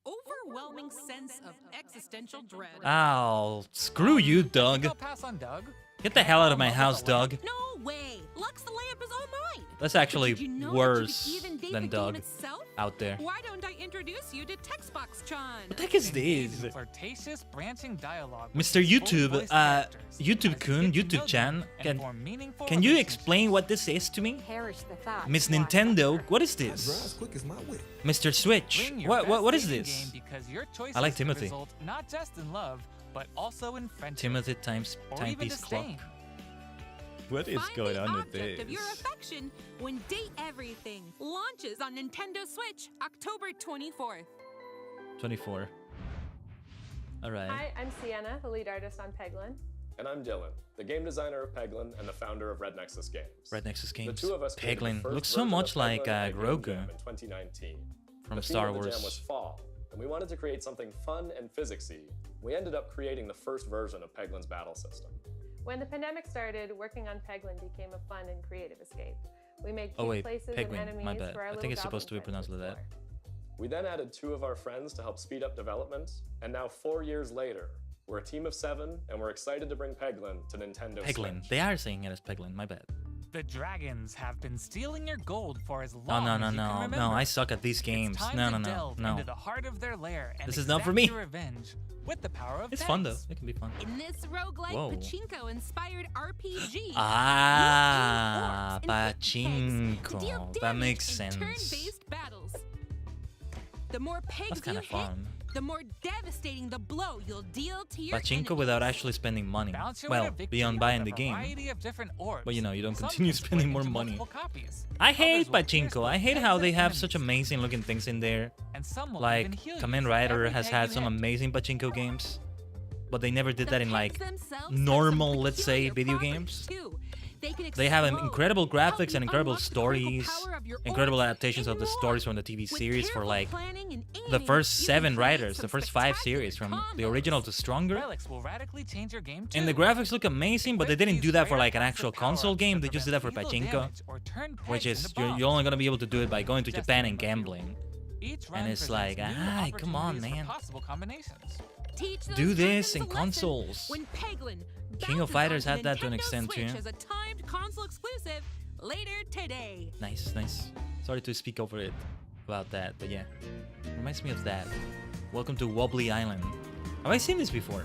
overwhelming sense of existential dread. Ow, screw you, Doug. I'll pass on Doug. Get the hell out of my house, Doug. No way. Lux the lamp is all mine. That's actually Did you know that you worse could even date than the Doug game itself? out there. Why don't I introduce you to Textbox-chan? What the heck is Engage this? in flirtatious branching dialogue with Mr. these YouTube, full-voiced characters. YouTube-kun, As you get to know YouTube-chan, them and form meaningful can you relationships. explain what this is to me? Perish the thought. Miss Nintendo, what is this? Mr. Switch, Bring your what best is dating this? game because your choices I like could Timothy. result not just in love, but also in friendship. Timothy times or even timepiece clock. disdain. What is Find going the on with object of this? your affection when Date Everything launches on Nintendo Switch October 24th. 24. Alright. Hi, I'm Sienna, the lead artist on Peglin. And I'm Dylan, the game designer of Peglin and the founder of Red Nexus Games. Red Nexus Games. The two of us created the Peglin first looks so version much of like Peglin at Game Grogu Jam in 2019. from the Star theme of the jam Wars. was fall, and we wanted to create something fun and physicsy. We ended up creating the first version of Peglin's battle system. When the pandemic started, working on Peglin became a fun and creative escape. We made Oh cute wait, places and Penguin, enemies my bad. for our I little think it's goblin supposed to be friends pronounced like that. We then added 2 of our friends to help speed up development, and now 4 years later, we're a team of 7, and we're excited to bring Peglin to Nintendo Peglin. Switch. They are saying it as Peglin, my bad. The dragons have been stealing your gold for as Oh long no as no you can no remember. no! I suck at these games. It's time No to no no delve no. into the heart of their lair and This is not for exact me. your revenge with the power of It's fun though. dice. It can be fun. In this roguelike Whoa. pachinko-inspired RPG, Ah, you aim orbs and hit pegs to deal pachinko. That damage makes in sense. turn-based battles. The more pegs That's kind you of hit, fun. the more devastating the blow you'll deal to your Pachinko without actually spending money. Balance your way Well, to victory beyond with buying a the game. variety of different orbs. But you know, you don't Some continue can split spending more into money. multiple copies. I hate Others will pierce Pachinko. I hate both how pegs they and have such enemies. amazing looking things in there. And some will even Like, heal you Kamen for Rider every has peg had you some hit. amazing Pachinko games. But they never did that in like themselves normal, have some let's say, peculiar video properties, games. too. They can They have explode, incredible help graphics you and incredible unlock the critical stories, power of your incredible orbs, adaptations and of the more. stories from the TV With series for careful like planning and the aiming, first you 7 can create writers, the some first 5 spectacular series from the combos. original to stronger. Relics will radically change your game too. And the graphics look amazing, but they didn't do that for like an actual console game. They just did that for evil Pachinko, damage or turn which pegs is into you're only gonna be able to do it by going to Just Japan to and remember you. gambling. Each run And it's presents like, new come on, opportunities for man. possible combinations. Teach those Do this dragons in a lesson consoles. when Peglin King of bounces Fighters onto had that to an Nintendo extent Switch too. as a timed console exclusive later today. Nice, nice. Sorry to speak over it about that, but yeah. Reminds me of that. Welcome to Wobbly Island. Have I seen this before?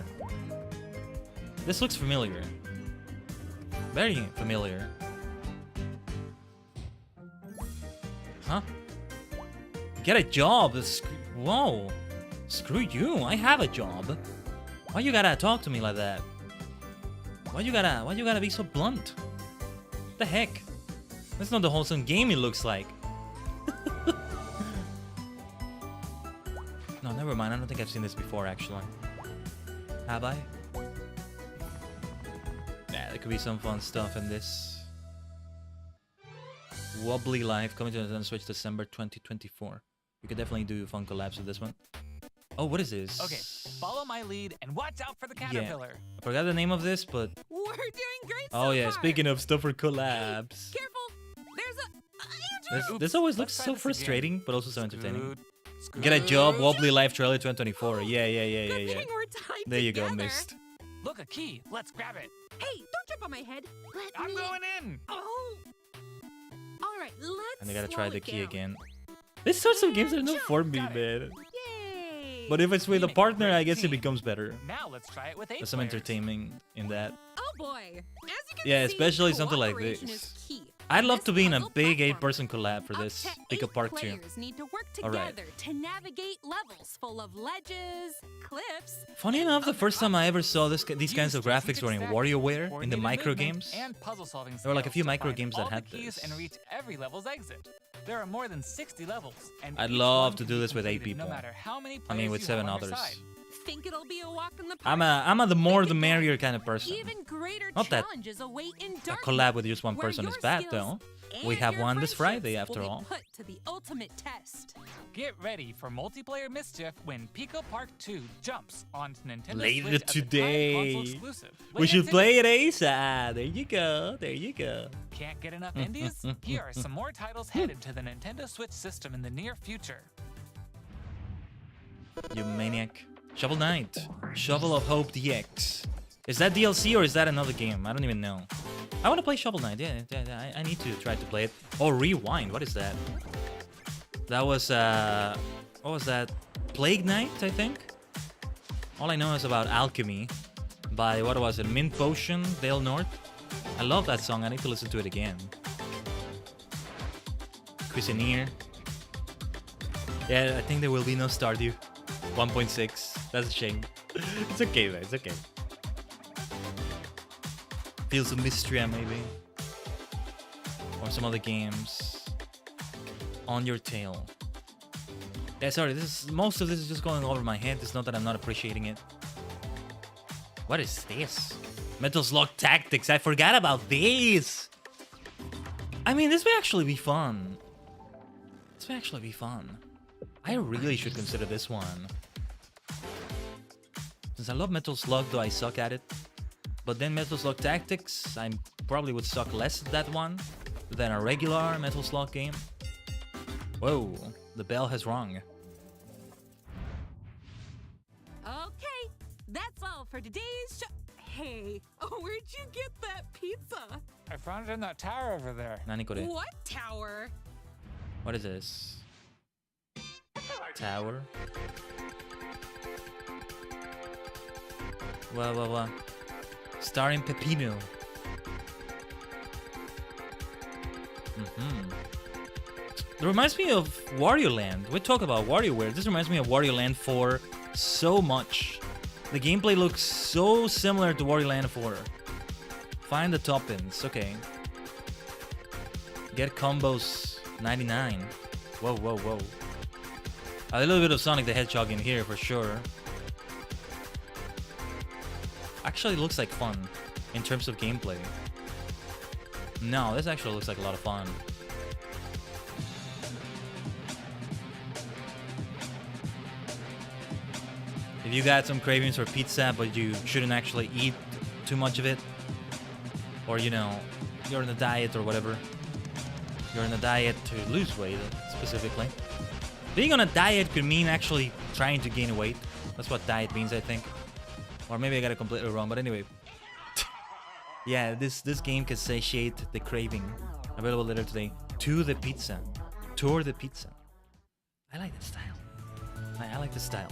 This looks familiar. Very familiar. Huh? Get a job! Whoa! Screw you! I have a job! Why you gotta talk to me like that? Why you gotta be so blunt? What the heck? That's not the wholesome game it looks like. No, never mind. I don't think I've seen this before, actually. Have I? Yeah, there could be some fun stuff in this. Wobbly Life coming to Nintendo Switch December 2024. We could definitely do fun collabs with this one. Oh, what is this? Okay, follow my lead and watch out for the caterpillar. I forgot the name of this, but... We're doing great Oh so yeah, far. speaking of stuff for collabs. Careful! There's a Andrew! This always looks Let's try so this frustrating, again. but also so entertaining. Get a job, wobbly life trailer 2024. Yeah. There you go, missed. Look, a key. Let's grab it. Hey, don't jump on my head. I'm going in. Oh. All right, let's. And I gotta try the key down. again. These sorts of games are not for me, man. But if it's with a partner, I guess it becomes better. Now let's try it with 8 There's some players. entertainment in that. Oh boy. As you can Yeah, see, especially something like cooperation this. is key. I'd love to be in a big 8-person collab for this. Pick a part 2. Players need to work All together right. to navigate levels full of ledges, cliffs. Funny enough, the first time I ever saw these kinds of graphics were in WarioWare, in the micro games. And puzzle solving There were like a few skills to micro find games all that the had keys this. and reach every level's exit. There are more than 60 levels, and I'd each love one to can do be this with 8 completed people. No matter how many I mean, players with you 7 have on your others. side. Think it'll be a walk in the park? I'm a the more the merrier kind of person. Even greater Not that challenges await in a darkness, collab with just one where person is your bad, skills though. We and have your one this Friday, friendships after will all. be put to the ultimate test. Get ready for multiplayer mischief when Pico Park 2 jumps onto Nintendo Later Switch as a today. timed console exclusive. We should play it ASAP. There you go. There you go. Can't get enough indies? Here are some more titles headed to the Nintendo Switch system in the near future. You maniac. Shovel Knight. Shovel of Hope DX. Is that DLC or is that another game? I don't even know. I want to play Shovel Knight. Yeah, I need to try to play it. Oh, Rewind. What is that? That was, what was that? Plague Knight, I think? All I know is about Alchemy by, what was it? Mint Potion, Dale North. I love that song. I need to listen to it again. Cuisinier. Yeah, I think there will be no Stardew. 1.6. That's a shame. It's okay, man. It's okay. Feels of Mystria, maybe. Or some other games. On Your Tail. Yeah, sorry. Most of this is just going over my head. It's not that I'm not appreciating it. What is this? Metal Slug Tactics. I forgot about these. I mean, this may actually be fun. This may actually be fun. I really should consider this one. Since I love Metal Slug, though I suck at it. But then Metal Slug Tactics, I probably would suck less at that one than a regular Metal Slug game. Whoa, the bell has rung. Okay, that's all for today's show. Hey, where'd you get that pizza? I found it in that tower over there. Nani kore? What tower? What is this? Tower? Wow. Starring Pepino. It reminds me of Wario Land. We talk about WarioWare. This reminds me of Wario Land 4 so much. The gameplay looks so similar to Wario Land 4. Find the top ends. Okay. Get combos 99. Whoa. A little bit of Sonic the Hedgehog in here for sure. Actually looks like fun in terms of gameplay. No, this actually looks like a lot of fun. If you got some cravings for pizza, but you shouldn't actually eat too much of it, or you know, you're on a diet or whatever, you're on a diet to lose weight specifically. Being on a diet could mean actually trying to gain weight. That's what diet means, I think. Or maybe I got it completely wrong, but anyway. Yeah, this game can satiate the craving. Available later today. To the pizza. Tour the pizza. I like that style. I like the style.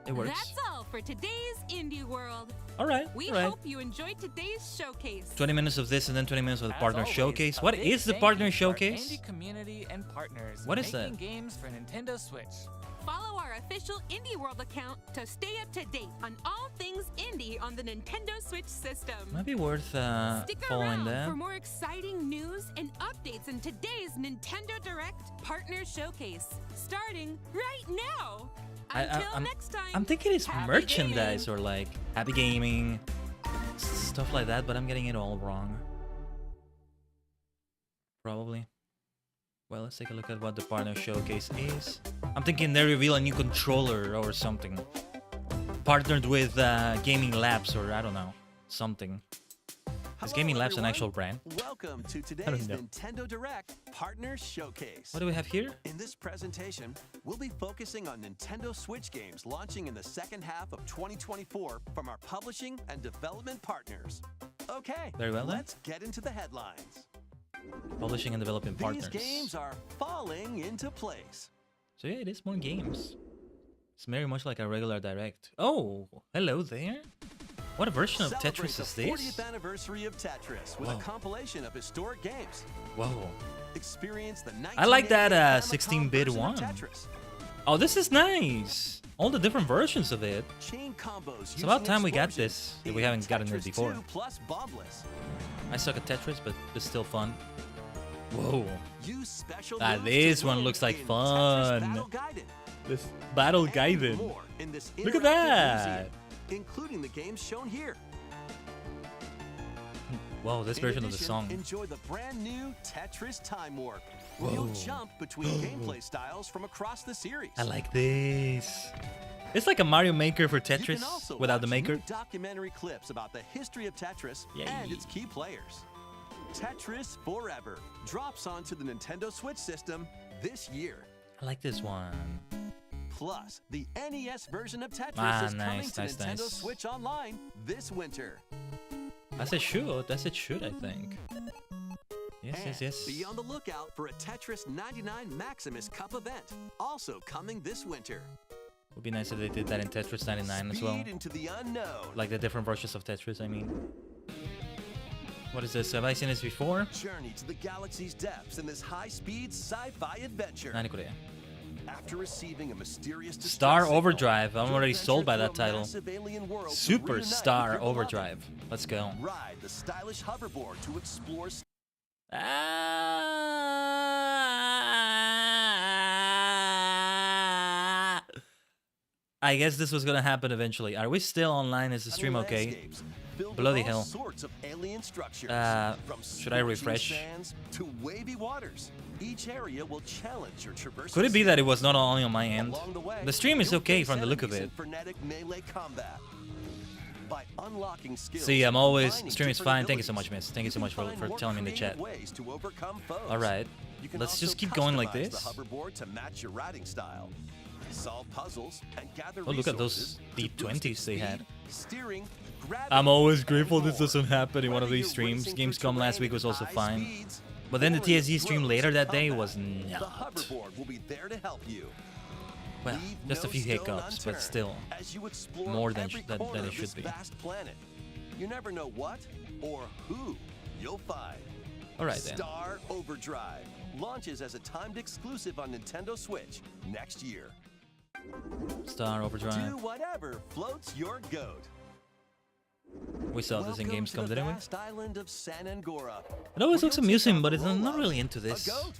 It works. That's all for today's Indie World. Alright, We alright. hope you enjoyed today's showcase. 20 minutes of this and then 20 minutes of the partner always, showcase. a What big is the thank partner you to our showcase? indie community and partners What is making that? games for Nintendo Switch. Follow our official Indie World account to stay up to date on all things indie on the Nintendo Switch system. Might be worth Stick following around that. for more exciting news and updates in today's Nintendo Direct Partner Showcase, starting right now. Until next time. I'm thinking it's happy merchandise or like happy gaming, stuff like that, but I'm getting it all wrong. Probably. Well, let's take a look at what the partner showcase is. I'm thinking they reveal a new controller or something. Partnered with Gaming Labs or I don't know, something. Is Gaming Labs an actual brand? Welcome to I today's don't know. Nintendo Direct Partner Showcase. What do we have here? In this presentation, we'll be focusing on Nintendo Switch games launching in the second half of 2024 from our publishing and development partners. Okay, Very well then. let's get into the headlines. Publishing and developing partners. These games are falling into place. So yeah, it is more games. It's very much like a regular Direct. Oh, hello there. What version of Tetris is Celebrate this? the 40th anniversary of Tetris with Whoa. a compilation of historic games. Whoa. Experience the I like that 1988 16-bit version of one. Tetris. Oh, this is nice. All the different versions of it. Chain combos It's about using time we got explosions this, if in we haven't gotten it Tetris before. 2 plus bombless. I suck at Tetris, but it's still fun. Whoa. Use special Ah, moves this to one win looks like in Tetris fun. Battle Gaiden. This Battle And Gaiden. more in this Look at interactive that. museum, including the games shown here. Whoa, this In version of the addition, song. Enjoy the brand new Tetris Time Warp, where you'll Whoa. jump between gameplay styles from across the series. I like this. It's like a Mario Maker for You can Tetris also without the watch maker. new documentary clips about the history of Tetris and its key players. Tetris Forever drops onto the Nintendo Switch system this year. I like this one. Plus, the NES version of Tetris Ah, is coming nice, to nice, Nintendo nice. Switch Online this winter. As it should. As it should, I think. Yes, And yes, yes. be on the lookout for a Tetris 99 Maximus Cup event, also coming this winter. Would be nice if they did that in Tetris 99 as well. Speed into the unknown. Like the different versions of Tetris, I mean. What is this? Have I seen this before? Journey to the galaxy's depths in this high-speed sci-fi adventure. After receiving a mysterious Star distress signal, Overdrive. I'm you'll already venture sold by through that a title. massive alien world to Super reunite Star with your beloved. Overdrive. Let's go. Ride the stylish hoverboard to explore. I guess this was gonna happen eventually. Are we still online? Is the stream okay? landscapes filled with Bloody all hell. sorts of alien structures. From Should I scorching refresh? sands to wavy waters. Each area will challenge your traversal. Could it be that it was not only on my end? Along the way, The stream is you'll okay face from the look of enemies it. in frenetic melee combat. By unlocking skills, See, I'm always combining stream is different fine. Thank you so abilities, much, miss. Thank you so much can for find more telling me in the creative chat. ways to overcome foes. All right, You can let's also just keep going like customize this. The hoverboard to match your riding style. Solve puzzles and gather Oh, look at those resources to boost D20s they had. steering, gravity, I'm always and grateful more. this doesn't happen in one of Whether these you're streams. racing through Gamescom last terrain week was at also high fine. speeds, But then the or in TSG stream close later that day combat, was The not. hoverboard will be there to help you. Well, Leave just a no few stone hiccups, but unturned still as you explore more than every than corner it of should this be. vast planet. You never know what or who you'll find. All right then. Star Overdrive launches as a timed exclusive on Nintendo Switch next year. Star Overdrive. Do whatever floats your goat. We saw this in Welcome Gamescom, to the didn't we? vast island of San Angora. It always where looks you'll amusing, take but out it's the I'm not roll really of into a this. goat.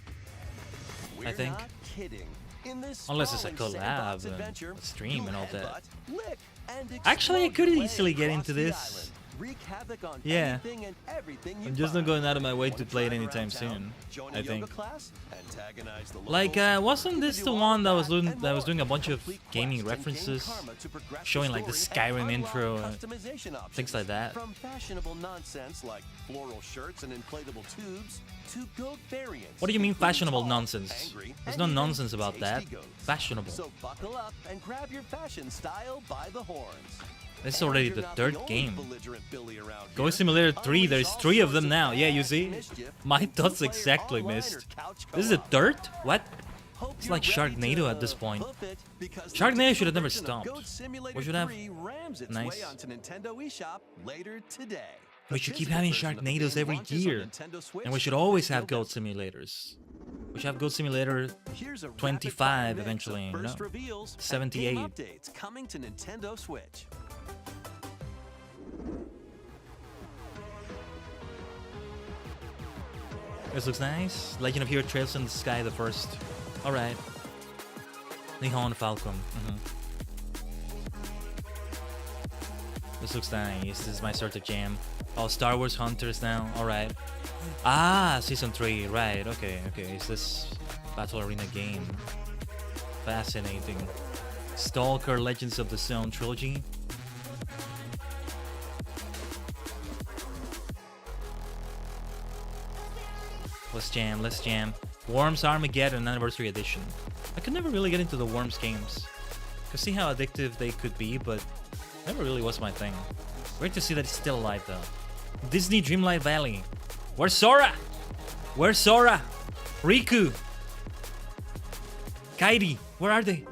I We're think. not kidding. In this Unless it's a sprawling sandbox collab, adventure, a stream and all you'll that. headbutt, lick, and Actually, I explode could your way easily get across into the this. island. Wreak havoc on Yeah. anything and everything you I'm just not find. going out of my way to Wanna play it drive anytime around town, soon. join I a think. yoga class, antagonize the Like, locals? wasn't You this can the do all one that was that doing and more. a bunch of Complete gaming quests and gain references, karma to progress the showing like the story and Skyrim unlock intro, customization options. things like that? From fashionable nonsense like floral shirts and inflatable tubes to goat variants. What do you mean including fashionable tall, nonsense? angry, There's and no even nonsense about that. tasty goats. Fashionable. So buckle up and grab your fashion style by the horns. This is And already you're the not third only game. belligerent Billy around Go here. Simulator 3, there's Unleash all 3 of sorts them now. Yeah, you see? mischief My with thoughts two-player exactly online or missed. couch This is the co-op. third? What? Hope It's you're like ready Sharknado to at this point. hoof it, because Sharknado should have the never version of stopped. Goat Simulator We should have- 3 rams its Nice. way onto Nintendo eShop later today. We The should keep physical having version of the Sharknadoes game every launches on year. Nintendo Switch And we should always this have Goat November. Simulators. We should have Goat Simulator Here's a rapid 25 fire mix of eventually, you first know? reveals and 78. game updates coming to Nintendo Switch. This looks nice. Legend of Hero Trails in the Sky, the first. Alright. Nihon Falcon. This looks nice. This is my sort of jam. Oh, Star Wars Hunters now. Alright. Ah, Season 3. Right. Okay, okay. Is this Battle Arena game? Fascinating. Stalker Legends of the Zone trilogy. let's jam, let's jam. Worms Armageddon Anniversary Edition. I could never really get into the Worms games. Could see how addictive they could be, but never really was my thing. Great to see that it's still alive though. Disney Dreamlight Valley. Where's Sora? Where's Sora? Riku? Khaiden? Where are they?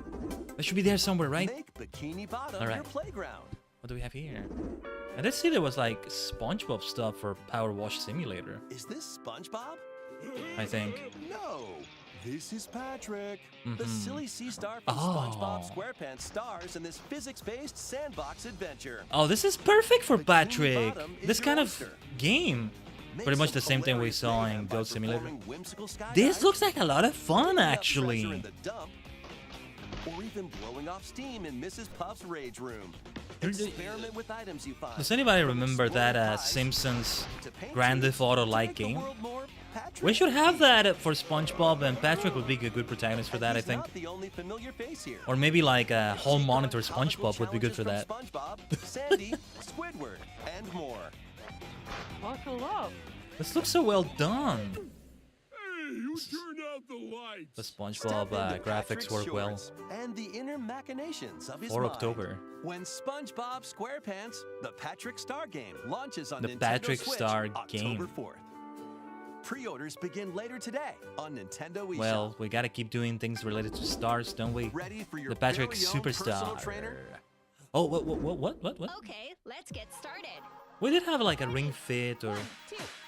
They should be there somewhere, right? Make Bikini Bottom All right. your playground. What do we have here? I did see there was like SpongeBob stuff for Power Wash Simulator. Is this SpongeBob? I think. No, this is Patrick. The silly sea star from SpongeBob SquarePants stars in this physics-based sandbox adventure. Oh, this is perfect for Patrick. This kind of game. Pretty much the same thing we saw in Goat Simulator. This looks like a lot of fun, actually. Or even blowing off steam in Mrs. Puff's rage room. Experiment with items you find. Does anybody remember that Simpsons Grand Theft Auto-like game? We should have that for SpongeBob, and Patrick would be a good protagonist for that, I think. Or maybe like a whole monitor SpongeBob would be good for that. Sandy, Squidward, and more. Buckle up. This looks so well done. Hey, who turned out the lights? The SpongeBob graphics work well. And the inner machinations of his 4 mind. October. When SpongeBob SquarePants, the Patrick Star game, launches on The Nintendo Patrick Switch Star October game. 4th. Pre-orders begin later today on Nintendo eShop. Well, we gotta keep doing things related to stars, don't we? Ready for your The Patrick very own personal Superstar. trainer? Oh, what? Okay, let's get started. We did have like a ring fit or...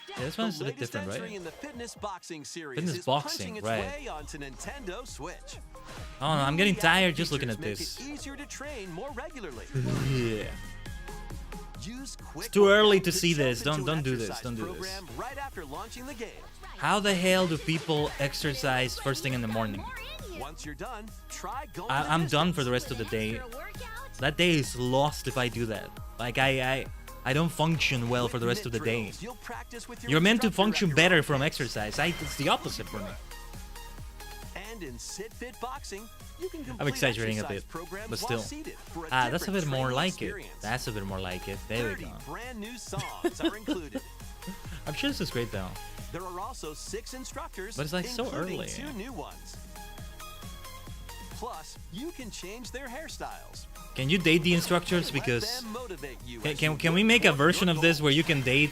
Yeah, this one's a bit different, Entry right? in the fitness boxing series Fitness is boxing, punching its right. way onto Nintendo Switch. Oh no, I'm getting New tired gadget just looking at features this. Make it easier to train more regularly. Yeah. Use quick It's too early to workout see jump this. into Don't an do this. exercise Don't do this. program Right after launching the game. How the hell do people exercise first thing in the morning? Once you're done, try going I'm done for the rest of the day. That day is lost if I do that. Like I don't function well for the rest of the day. You're meant to function better from exercise. It's the opposite for me. And in Sit Fit Boxing, you can I'm exaggerating a bit, exercise programs but while still. seated for a That's a different bit more training like it. experience. That's a bit more like it. There we 30 go. brand new songs are included. I'm sure this is great though. There are also 6 instructors, But it's like so including early. 2 new ones. Plus, you can change their hairstyles. Can you date the instructors? Because Them motivate you can we make a version of this where you can date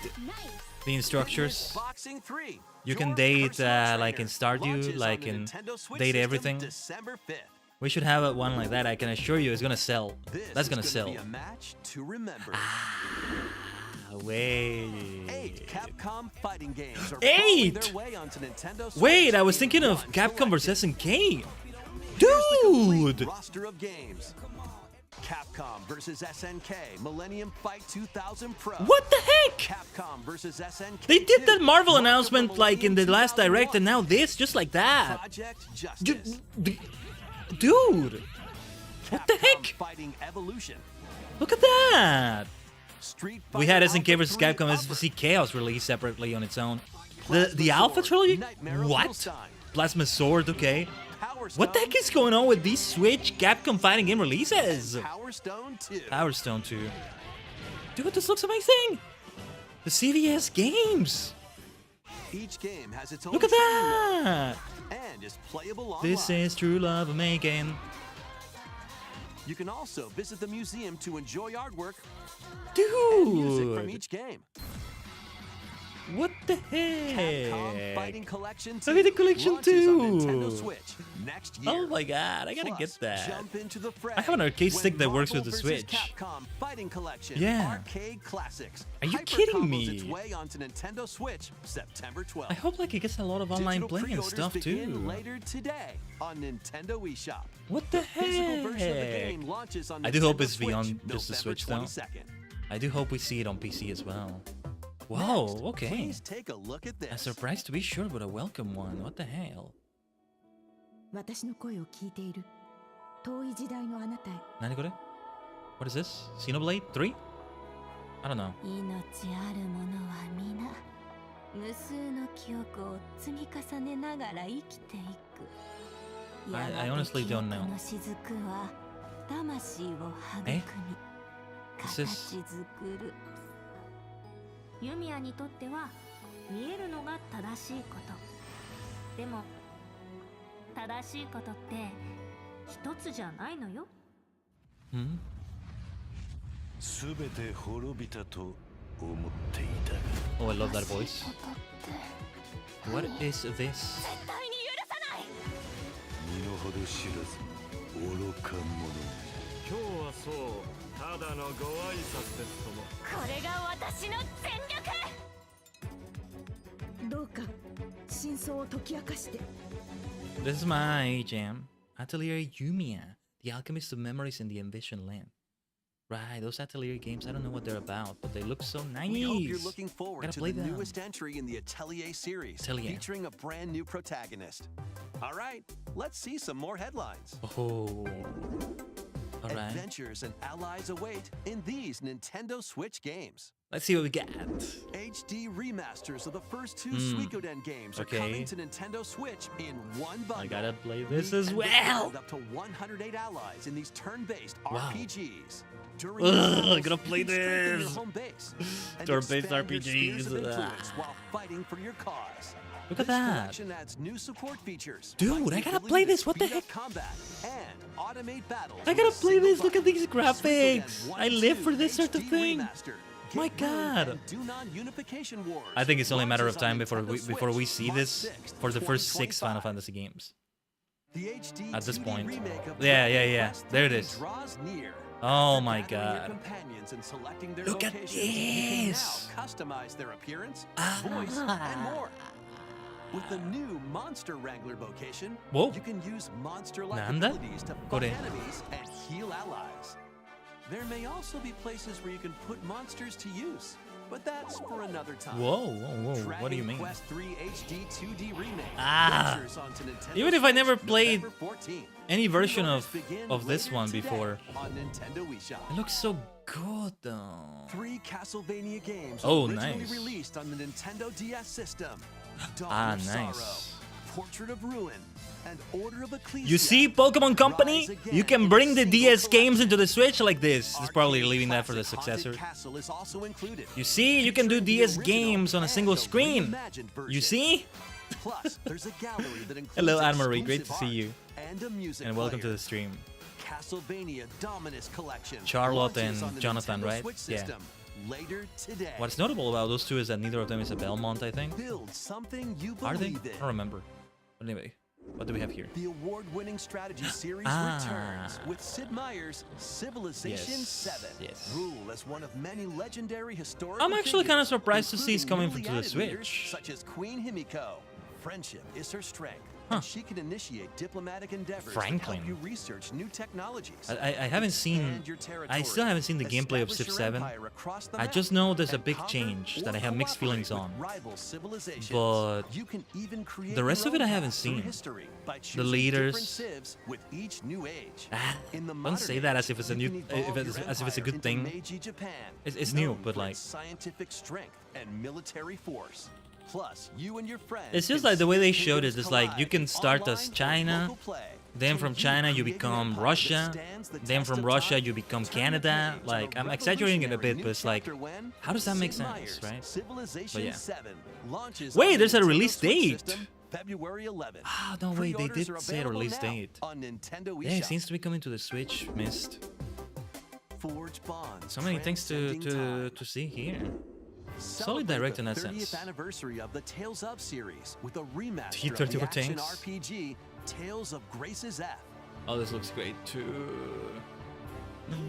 the instructors? Boxing 3. You can date like in Stardew, like in date everything. December 5th. We should have one like that. I can assure you, it's gonna sell. That's gonna This is sell. Be a match to remember. Wait. 8 Capcom fighting games are 8? their way onto Nintendo Switch. Wait, I was thinking of Capcom vs SNK. Dude! Roster of games. Capcom versus SNK Millennium Fight 2000 Pro. What the heck? Capcom versus SNK. They did that Marvel announcement like in the last Direct, and now this, just like that. Project Justice. Dude! What the heck? Fighting Evolution. Look at that! Street We had SNK vs Capcom SVC Chaos released separately on its own. The Alpha Trilogy? What? Plasma Sword, okay. What the heck is going on with these Switch Capcom fighting game releases? Power Stone 2. Power Stone 2. Dude, this looks amazing! The CVS games! Each game has its own Look at training that! mode and is playable online. This is true love making. You can also visit the museum to enjoy artwork and music from Dude! each game. What the Capcom heck? Fighting Collection 2 Fighting Collection launches on 2. Nintendo Switch next year. Oh my god, I gotta Plus, get that. Jump into the fray I have an arcade when stick that works with Marvel the vs. Switch. Capcom Fighting Collection Yeah. Arcade Classics. Are you Hyper kidding combos me? Its way onto Nintendo Switch September 12th. I hope like it gets a lot of online Digital playing and pre-orders stuff begin too. later today on Nintendo eShop. What the Physical version of the heck? game launches on I do hope Nintendo it's Switch beyond just the November Switch though. 22nd. I do hope we see it on PC as well. Whoa, okay. Please take a look at A this. surprise to be sure, but a welcome one. What the hell? 私の声を聞いている遠い時代のあなたへ Nani kore? What is this? Xenoblade 3? I don't know. 命ある者は皆無数の記憶を積み重ねながら生きていく I honestly don't know. この雫は魂を育み Eh? 形 Is 作 this- るユミヤにとっては見えるのが正しいことでも正しいことって一つじゃないのよ。全て滅びたと思っていたが。 Oh, I love that voice. What is this? 絶対に許さない。身の程知らず愚か者。今日はそうただのご挨拶ですとも。これが私の全力。どうか真相を解き明かして。 This is my jam. Atelier Yumiya, the alchemist of memories in the envisioned land. Right, those Atelier games, I don't know what they're about, but they look so nice. We hope you're looking forward Gotta to play the them. newest entry in the Atelier series, Atelier. featuring a brand new protagonist. All right, let's see some more headlines. Oh. All right. Adventures and allies await in these Nintendo Switch games. Let's see what we got. HD remasters of the first two Suikoden games are coming to Nintendo Switch in one bundle. I gotta play this as And well. with up to 108 allies in these turn-based Wow. RPGs. I gotta play you can strengthen your this. home base and Turn-based expand your spheres of RPGs. influence while fighting for your cause. Look at This that. collection adds new support features. Dude, like the I gotta ability play to this. What the speed up heck? Combat and automate battles I with gotta a play single this. Look at button. these graphics. Suikoden 1 I and live 2 for this sort of HD thing. Remastered. My Get Ruin God. and Dunon Unification Wars. I think it's only a matter of launches on time before Nintendo we Switch see March this 6th, for the first 6 Final 2025. Fantasy games. The HD At this 2D point. remake of Yeah. Dragon Quest There it III is. draws near. Oh After my gathering your God. companions and selecting their Look at locations, you this. can now customize their appearance, voice, and more. With the new Monster Wrangler vocation, Whoa. you can use monster-like Nanda? abilities to Got fight it. enemies and heal allies. There may also be places where you can put monsters to use, but that's for another time. Whoa. What do you Dragon mean? Quest III HD 2D remake ventures onto Nintendo Even if I never Switch played November 14th. any version Pre-orders begin of this later one today before. on Nintendo eShop. It looks so good though. 3 Castlevania games Oh, originally nice. released on the Nintendo DS system. Dawn of Nice. Sorrow, Portrait of Ruin, and Order of Ecclesia. You see, Pokemon Company? You can bring the DS games into the Switch like this. It's probably leaving that for the successor. Castle is also included. You see, you can do DS games on a single screen. You see? Plus, there's a gallery that includes Hello, Anne-Marie. Great to exclusive see you. art and a music And welcome to player. the stream. Castlevania Dominus Collection. Charlotte launches on and the Jonathan, Nintendo right? Switch Yeah. system later today. What's notable about those two is that neither of them is a Belmont, I think. Build something you Are they? believe in. I don't remember. But anyway, what do we have here? The award-winning strategy series returns with Sid Meier's Civilization 7. Yes. Rule as one of many legendary historical I'm actually kind of figures, surprised to see it's coming including to the newly added leaders Switch. Such as Queen Himiko. Friendship is her strength. And she can initiate diplomatic endeavors that Franklin. help you research new technologies. I haven't seen. Expand your I still haven't seen the gameplay of Establish Civ your 7. empire across the I map just know there's a and big conquer change or that I have mixed cooperate feelings with on. rival civilizations. But You can even create the rest your of it I own haven't path through seen. history by The choosing leaders. different civs with each new age. In the Don't modern say that as age, if it's a you new, can evolve your as if it's a empire good into thing. Meiji Japan, It's new, known but for like. its scientific strength and military force. Plus, you and your friends It's just can like the way they see showed it. kingdoms It's like you collide can start online as or China, local play. then from China you become Russia, then from Russia you become Canada. Like I'm exaggerating it a bit, but it's like, how does that make sense, right? Civilization But yeah. 7 launches Wait, on there's a Nintendo release Switch date. system February 11th. Ah, no wait, they Pre-orders did are say a available release now date. on Nintendo Yeah, it eShop. seems to be coming to the Switch. Missed. Forge bonds, So many things to see here. Solid direct in that Celebrate the sense. 30th anniversary of the Tales of series with a T-34 remaster of the action tanks. RPG Tales of Grace's F. Oh, this looks great too.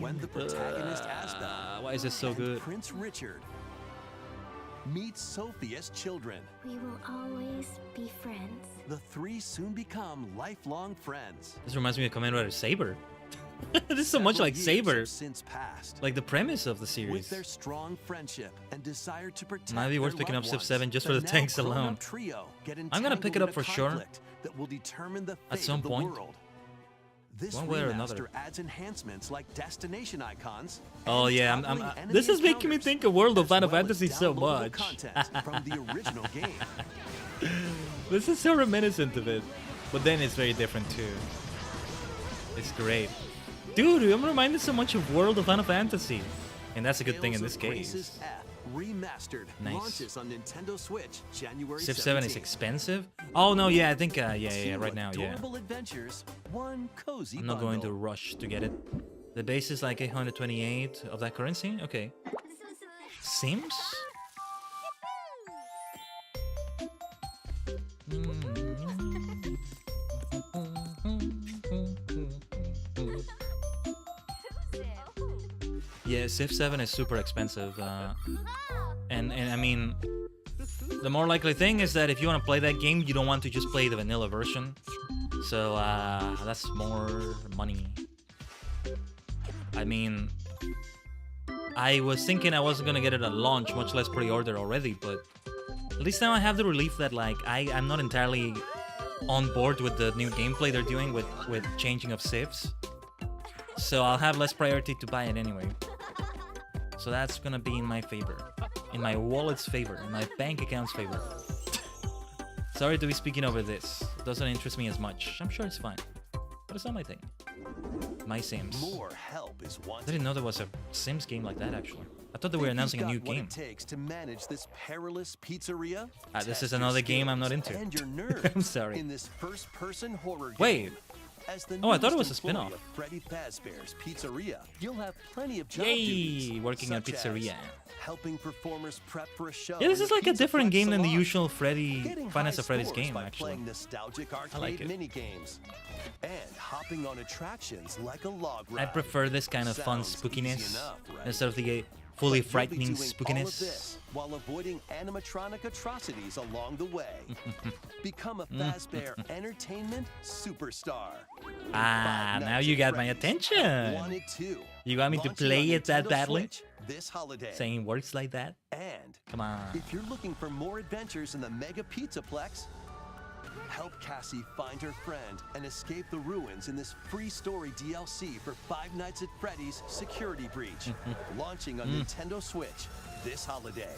When the protagonist Asbel Why is this so and good? Prince Richard meet Sophia's children, We will always be friends. the three soon become lifelong friends. This reminds me of Kamen Rider Saber. This is so much like Years Saber. have since passed. Like the premise of the With series. their strong friendship and desire to protect Might be worth their picking up loved Civ ones, 7 just for the now tanks grown-up alone. trio get I'm gonna pick it entangled up in for a sure. conflict that will determine the At fate some of the point. world. This One way or remaster another. adds enhancements like destination icons. Oh and yeah, toggling enemy this is making me encounters, think of World of as Final well as Fantasy so downloadable much. content from the original game. This is so reminiscent of it, but then it's very different too. It's great. Dude, I'm reminded so much of World of Final Fantasy. And that's a good thing in Tales this of case. Grace's F Remastered Nice. launches on Nintendo Switch January Civ 17th. 7 is expensive? Oh no, yeah, I think yeah, right now, yeah. Adorable adventures, one cozy I'm not going to rush to get it. The base is like 828 of that currency? Okay. Sims? Yeah, Civ 7 is super expensive. And I mean, the more likely thing is that if you want to play that game, you don't want to just play the vanilla version. So that's more money. I mean, I was thinking I wasn't gonna get it at launch, much less pre-order already, but at least now I have the relief that like I'm not entirely on board with the new gameplay they're doing with changing of civs. So I'll have less priority to buy it anyway. So that's gonna be in my favor. In my wallet's favor. In my bank account's favor. Sorry to be speaking over this. It doesn't interest me as much. I'm sure it's fine. But it's not my thing. My Sims. More help is wanted. I didn't know there was a Sims game like that, actually. I thought they were announcing a new game. What it takes to manage this perilous pizzeria? This is another game I'm not into. And your nerves I'm sorry. In this first-person horror game. Wait. As the Oh, I thought it was a newest spin-off. employee of Freddy Fazbear's Pizzeria, you'll have plenty of job Yay! duties, Working at such as pizzeria. helping performers prep for a show. Yeah, this in is the like a different Pizzaplex game than the salon. usual Freddy Getting Five Nights high at Freddy's scores game, by actually. playing nostalgic arcade I like it. mini games and hopping on attractions like a log I ride. prefer this kind of fun Sounds spookiness easy enough, right? instead of the fully But you'll frightening be doing all of spookiness. this while avoiding animatronic atrocities along the way. Become a Fazbear Entertainment superstar. Now you got my attention. Wanted to. You want me to Launching play on it that Nintendo badly? Switch this holiday. Saying words like that? And Come on. if you're looking for more adventures in the Mega Pizzaplex, help Cassie find her friend and escape the ruins in this free story DLC for Five Nights at Freddy's Security Breach, launching on Nintendo Switch this holiday.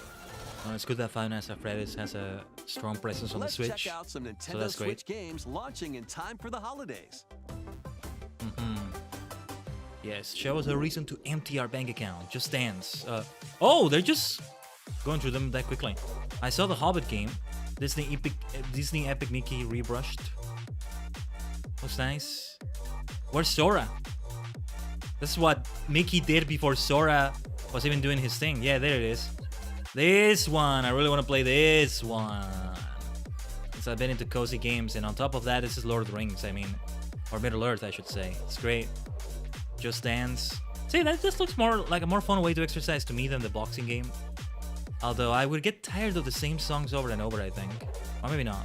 Well, it's good that Five Nights at Freddy's has a strong presence on Let's the Switch. check out some So Nintendo that's great. Switch games launching in time for the holidays. Yes, show us a reason to empty our bank account. Just Dance. Oh, they're just going through them that quickly. I saw the Hobbit game. Disney Epic Mickey rebrushed. Looks nice. Where's Sora? This is what Mickey did before Sora was even doing his thing. Yeah, there it is. This one. I really want to play this one. Since I've been into cozy games, and on top of that, this is Lord of the Rings. I mean, or Middle Earth, I should say. It's great. Just Dance. See, that just looks more like a more fun way to exercise to me than the boxing game. Although I would get tired of the same songs over and over, I think. Or maybe not.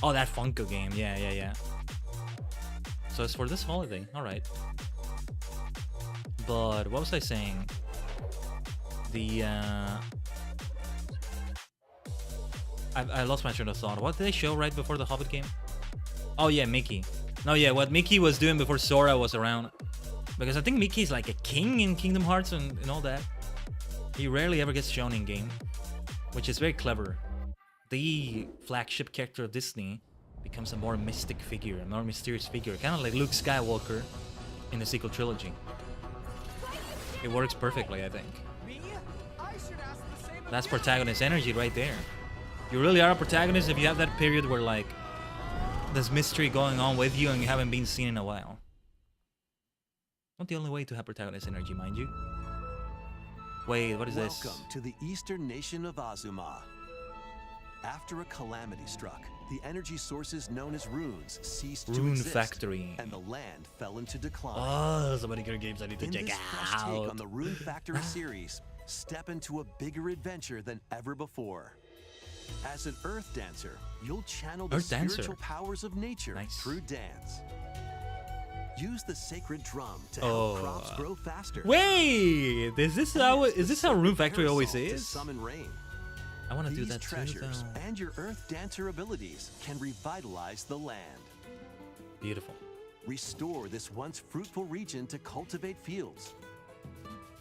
Oh, that Funko game. Yeah. So it's for this holiday. Alright. But what was I saying? The I lost my train of thought. What did they show right before the Hobbit game? Oh yeah, Mickey. No, yeah, what Mickey was doing before Sora was around. Because I think Mickey's like a king in Kingdom Hearts and all that. He rarely ever gets shown in game, which is very clever. The flagship character of Disney becomes a more mystic figure, a more mysterious figure, kind of like Luke Skywalker in the sequel trilogy. It works perfectly, I think. That's protagonist energy right there. You really are a protagonist if you have that period where like there's mystery going on with you and you haven't been seen in a while. Not the only way to have protagonist energy, mind you. Wait, what is this? Welcome to the eastern nation of Azuma. After a calamity struck, the energy sources known as runes ceased to Rune exist, Factory. and the land fell into decline. Oh, so many good games I need to In check this fresh take out. on the Rune Factory series, step into a bigger adventure than ever before. As an Earth Dancer, you'll channel the Earth Dancer. spiritual powers of nature through dance. Use the sacred drum to help crops grow faster. Wait, is this how Rune Factory always To is? summon rain. I want to do These that too, treasures though. and your Earth Dancer abilities can revitalize the land. Beautiful. Restore this once fruitful region to cultivate fields,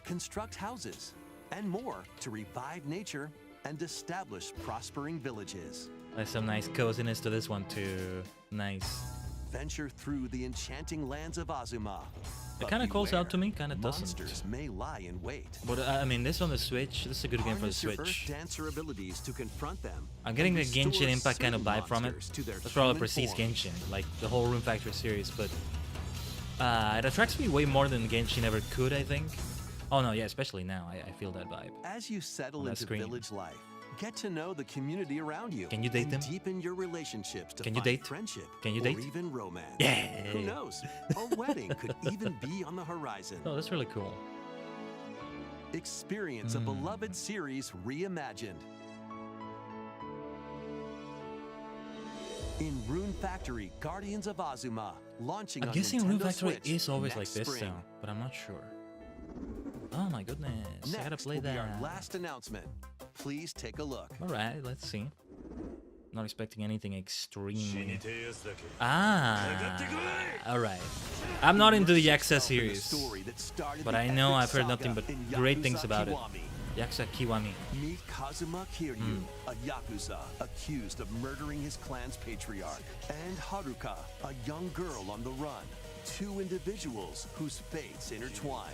construct houses, and more to revive nature and establish prospering villages. There's some nice coziness to this one too. Nice. Venture through the enchanting lands of Azuma It kind of calls out to me, kind of doesn't. Monsters may lie in wait. But I mean, this on the Switch, this is a good game for the Harness your Switch. first dancer abilities to confront them. I'm getting the and Genshin restore Impact kind of certain vibe from it. monsters to their That's probably human Prestige form. Genshin, like the whole Rune Factory series, but it attracts me way more than Genshin ever could, I think. Oh no, yeah, especially now, I feel that vibe. As you settle on that into screen. village life, get to know the community around you. Can you date and them? Deepen your relationships to Can you find date? friendship. Can you or date? even romance. Yeah. Who knows? A wedding could even be on the horizon. Oh, that's really cool. Experience a beloved series reimagined. In Rune Factory, Guardians of Azuma, launching I'm on guessing Nintendo Rune Factory Switch is always like next this spring. now, but I'm not sure. Oh my goodness, I gotta Next play will be that. our last announcement. Please take a look. Alright, let's see. Not expecting anything extreme. Alright. I'm not into the Yakuza series, but I know I've heard nothing but great things about it. Yakuza Kiwami. Meet Kazuma Kiryu, a Yakuza accused of murdering his clan's patriarch, and Haruka, a young girl on the run. Two individuals whose fates intertwine.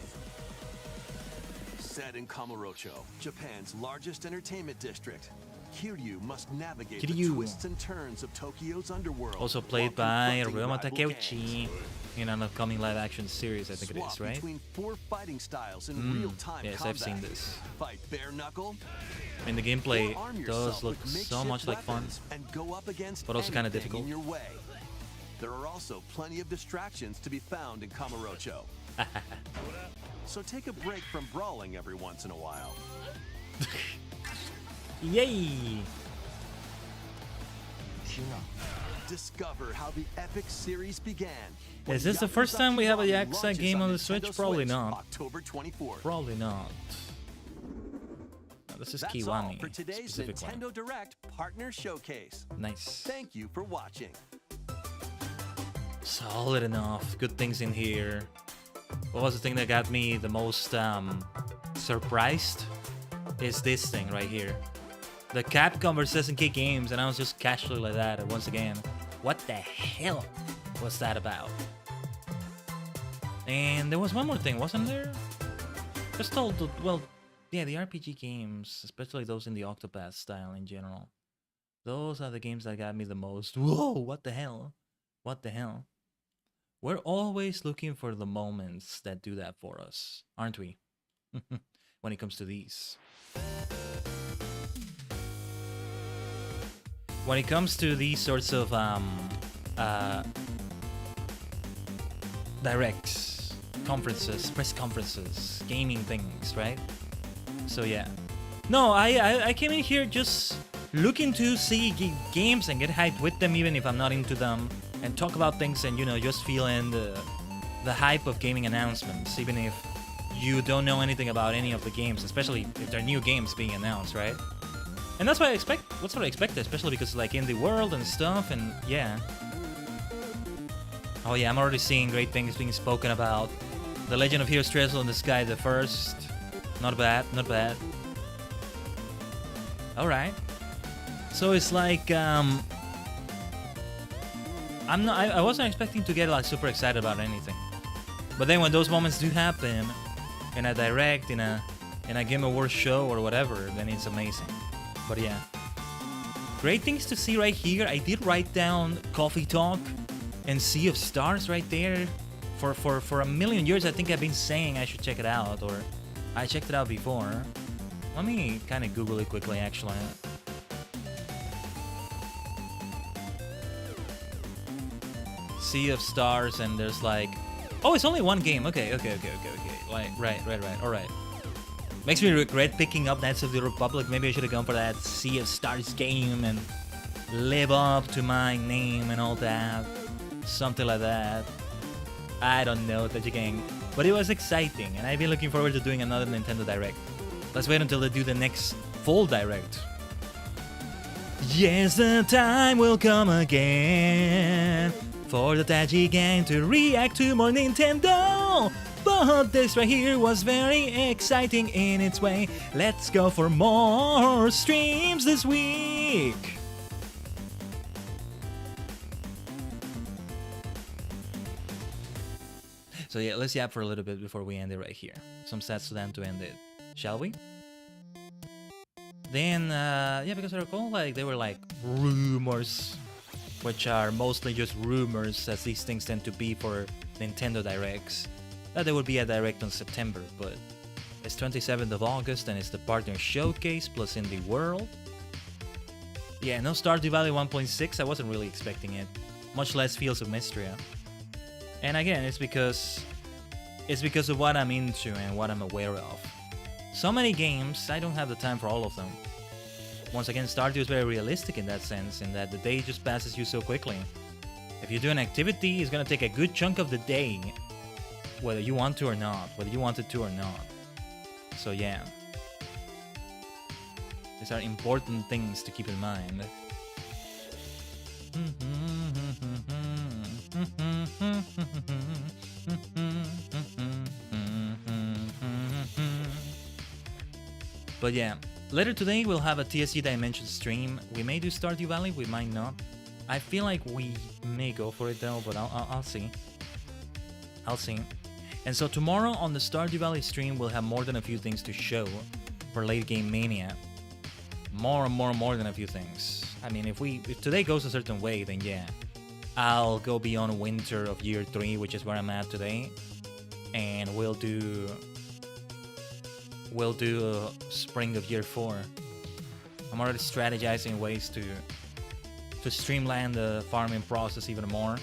Set in Kamurocho, Japan's largest entertainment district, Kiryu must navigate the twists and turns of Tokyo's underworld. Also played by Ryoma Takeuchi in an upcoming live-action series, I think it is, Swap right? between four fighting styles in real-time Yes, combat. I've seen this. Fight bare knuckle. I mean, the gameplay or arm does yourself look with so makeshift much like fun, weapons and go up against but also kind of anything difficult. in your way. There are also plenty of distractions to be found in Kamurocho. So take a break from brawling every once in a while. Yay! Discover how the epic series began. Is this the first time we have a Yakuza game on the Switch? Probably not. October 24th. Probably not. No, this is That's all Kiwami for today's specifically. Nintendo Direct Partner Showcase. Nice. Thank you for watching. Solid enough. Good things in here. What was the thing that got me the most surprised? Is this thing right here. The Capcom vs. SNK games, and I was just casually like that. And once again, what the hell was that about? And there was one more thing, wasn't there? Just told, well, yeah, the RPG games, especially those in the Octopath style in general. Those are the games that got me the most. Whoa, what the hell? What the hell? We're always looking for the moments that do that for us, aren't we? When it comes to these. When it comes to these sorts of directs, conferences, press conferences, gaming things, right? So yeah. No, I came in here just looking to see games and get hyped with them, even if I'm not into them, and talk about things and, you know, just feeling the hype of gaming announcements, even if you don't know anything about any of the games, especially if they're new games being announced, right? And that's what I expect. What's what I expected, especially because like in the world and stuff, and yeah. Oh yeah, I'm already seeing great things being spoken about. The Legend of Heroes Trails in the Sky, the first. Not bad, not bad. All right. So it's like I wasn't expecting to get like super excited about anything, but then when those moments do happen, in a direct, in a Game Awards show or whatever, then it's amazing. But yeah, great things to see right here. I did write down Coffee Talk and Sea of Stars right there. For a million years, I think I've been saying I should check it out, or I checked it out before. Let me kind of Google it quickly, actually. Sea of Stars, and there's like, oh, it's only one game. Okay. Like, right. All right. Makes me regret picking up Knights of the Republic. Maybe I should have gone for that Sea of Stars game and live up to my name and all that. Something like that. I don't know, Tajigen. But it was exciting, and I've been looking forward to doing another Nintendo Direct. Let's wait until they do the next full Direct. Yes, the time will come again for the Tajigen to react to more Nintendo. But this right here was very exciting in its way. Let's go for more streams this week. So yeah, let's yap for a little bit before we end it right here. Some stats to them to end it, shall we? Then, yeah, because I recall, like, they were like rumors, which are mostly just rumors, as these things tend to be for Nintendo Directs, that there would be a Direct on September, but it's 27th of August and it's the partner showcase plus Indie World. Yeah, no Stardew Valley 1.6, I wasn't really expecting it, much less Fields of Mystria. And again, it's because of what I'm into and what I'm aware of. So many games, I don't have the time for all of them. Once again, Stardew is very realistic in that sense, in that the day just passes you so quickly. If you do an activity, it's gonna take a good chunk of the day, whether you want to or not, whether you wanted to or not. So yeah. These are important things to keep in mind. But yeah, later today we'll have a TSC Dimension stream. We may do Stardew Valley, we might not. I feel like we may go for it though, but I'll see. I'll see. And so tomorrow on the Stardew Valley stream we'll have more than a few things to show for Late Game Mania. More than a few things. I mean, if today goes a certain way, then yeah, I'll go beyond winter of year 3, which is where I'm at today, and we'll do spring of year 4. I'm already strategizing ways to streamline the farming process even more.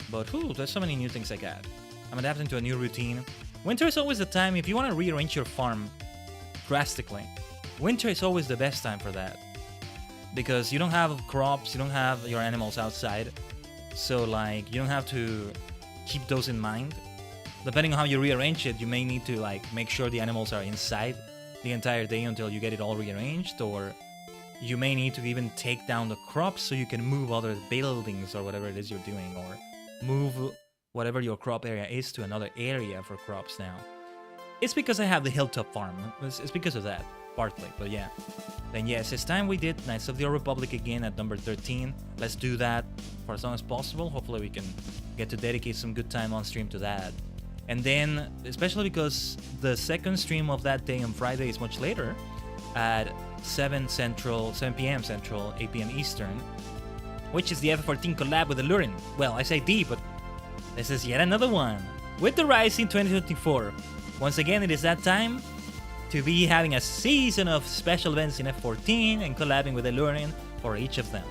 But whew, there's so many new things I got. I'm adapting to a new routine. Winter is always the time if you want to rearrange your farm drastically. Winter is always the best time for that, because you don't have crops, you don't have your animals outside, so like you don't have to keep those in mind. Depending on how you rearrange it, you may need to like make sure the animals are inside the entire day until you get it all rearranged, or you may need to even take down the crops so you can move other buildings or whatever it is you're doing, or move whatever your crop area is to another area for crops now. It's because I have the hilltop farm, it's because of that. Partly, but yeah. Then yes, it's time we did Knights of the Old Republic again at number 13. Let's do that for as long as possible. Hopefully we can get to dedicate some good time on stream to that. And then, especially because the second stream of that day on Friday is much later, at 7 p.m. Central, 8 p.m. Eastern, which is the F14 collab with Allurin. Well, I say D, but this is yet another one. With the Rising 2024. Once again, it is that time to be having a season of special events in F14 and collabing with Allurin for each of them.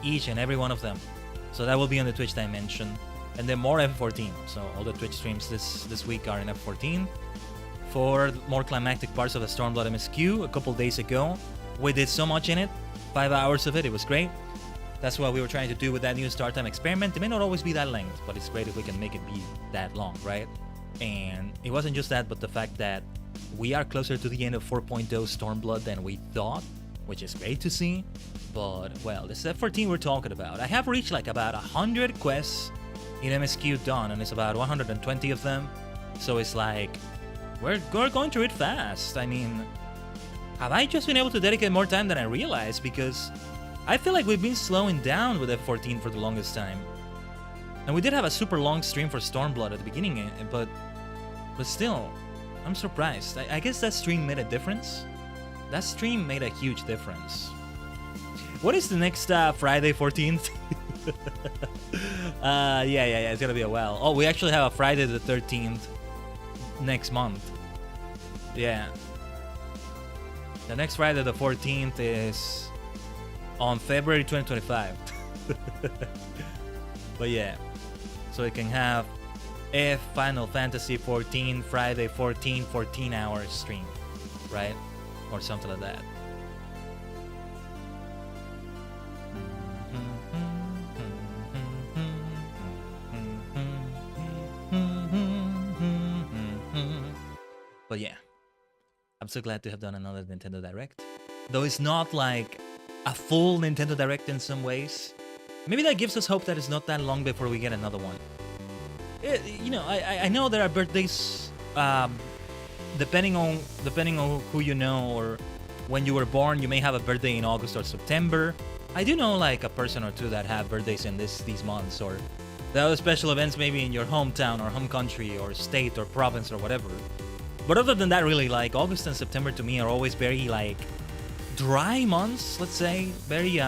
Each and every one of them. So that will be on the Twitch Dimension. And then more F14. So all the Twitch streams this week are in F14. For more climactic parts of the Stormblood MSQ a couple days ago, we did so much in it. 5 hours of it was great. That's what we were trying to do with that new Start Time experiment. It may not always be that length, but it's great if we can make it be that long, right? And it wasn't just that, but the fact that we are closer to the end of 4.0 Stormblood than we thought, which is great to see. But, well, this is F14 we're talking about. I have reached like about 100 quests in MSQ done, and it's about 120 of them. So it's like, we're going through it fast. I mean, have I just been able to dedicate more time than I realized? Because I feel like we've been slowing down with F14 for the longest time. And we did have a super long stream for Stormblood at the beginning, but still, I'm surprised. I guess that stream made a difference. That stream made a huge difference. What is the next Friday 14th? Yeah, it's gonna be a while. Oh, we actually have a Friday the 13th next month. Yeah. The next Friday the 14th is on February 2025. But yeah. So we can have F Final Fantasy 14 Friday 14 hours stream, right? Or something like that. But yeah, I'm so glad to have done another Nintendo Direct. Though it's not like a full Nintendo Direct in some ways. Maybe that gives us hope that it's not that long before we get another one. You know, I know there are birthdays, depending on who you know or when you were born, you may have a birthday in August or September. I do know like a person or two that have birthdays in these months, or There are special events maybe in your hometown or home country or state or province or whatever. But other than that, really, like August and September to me are always very like dry months, let's say. Very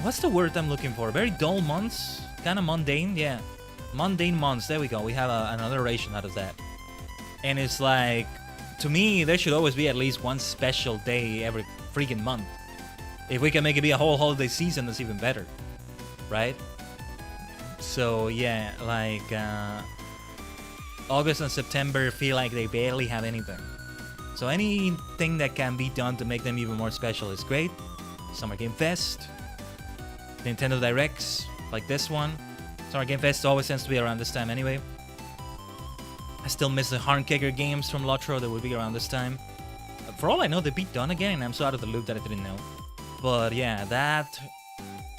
what's the word I'm looking for? Very dull months, kind of mundane, yeah. Mundane months, there we go. We have an alliteration out of that. And it's like, to me, there should always be at least one special day every freaking month. If we can make it be a whole holiday season, that's even better, right? So yeah, like August and September feel like they barely have anything. So anything that can be done to make them even more special is great. Summer Game Fest, Nintendo Directs, like this one. Summer Game Fest always tends to be around this time anyway. I still miss the Harnkicker games from Lotro that would be around this time. For all I know, they beat done again, and I'm so out of the loop that I didn't know. But yeah, that.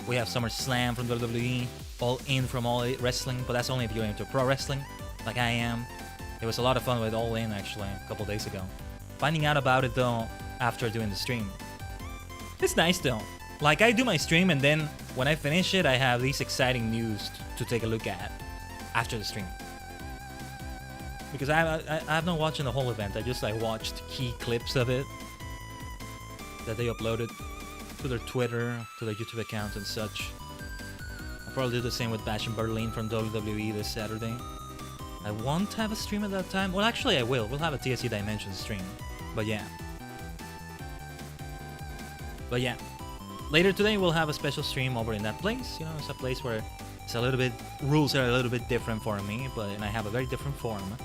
We have SummerSlam from WWE, All In from All Wrestling, but that's only if you're into pro wrestling, like I am. It was a lot of fun with All In, actually, a couple days ago. Finding out about it, though, after doing the stream. It's nice, though. Like, I do my stream, and then when I finish it, I have these exciting news to take a look at after the stream. Because I've not watching the whole event. I just like watched key clips of it that they uploaded to their Twitter, to their YouTube account and such. I'll probably do the same with Bash in Berlin from WWE this Saturday. I won't have a stream at that time. Well, actually I will. We'll have a TSC Dimensions stream. But yeah. Later today we'll have a special stream over in that place. You know, it's a place where it's a little bit, rules are a little bit different for me, and I have a very different form.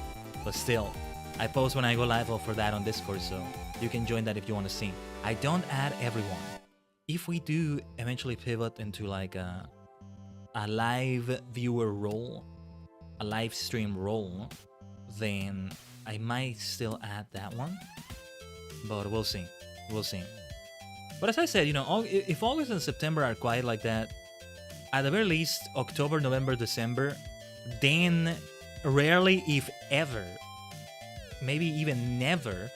But still, I post when I go live for that on Discord, so you can join that if you want to see. I don't add everyone. If we do eventually pivot into like a live viewer role, a live stream role, then I might still add that one. But we'll see. We'll see. But as I said, you know, if August and September are quiet like that, at the very least, October, November, December, then rarely, if ever, maybe even never,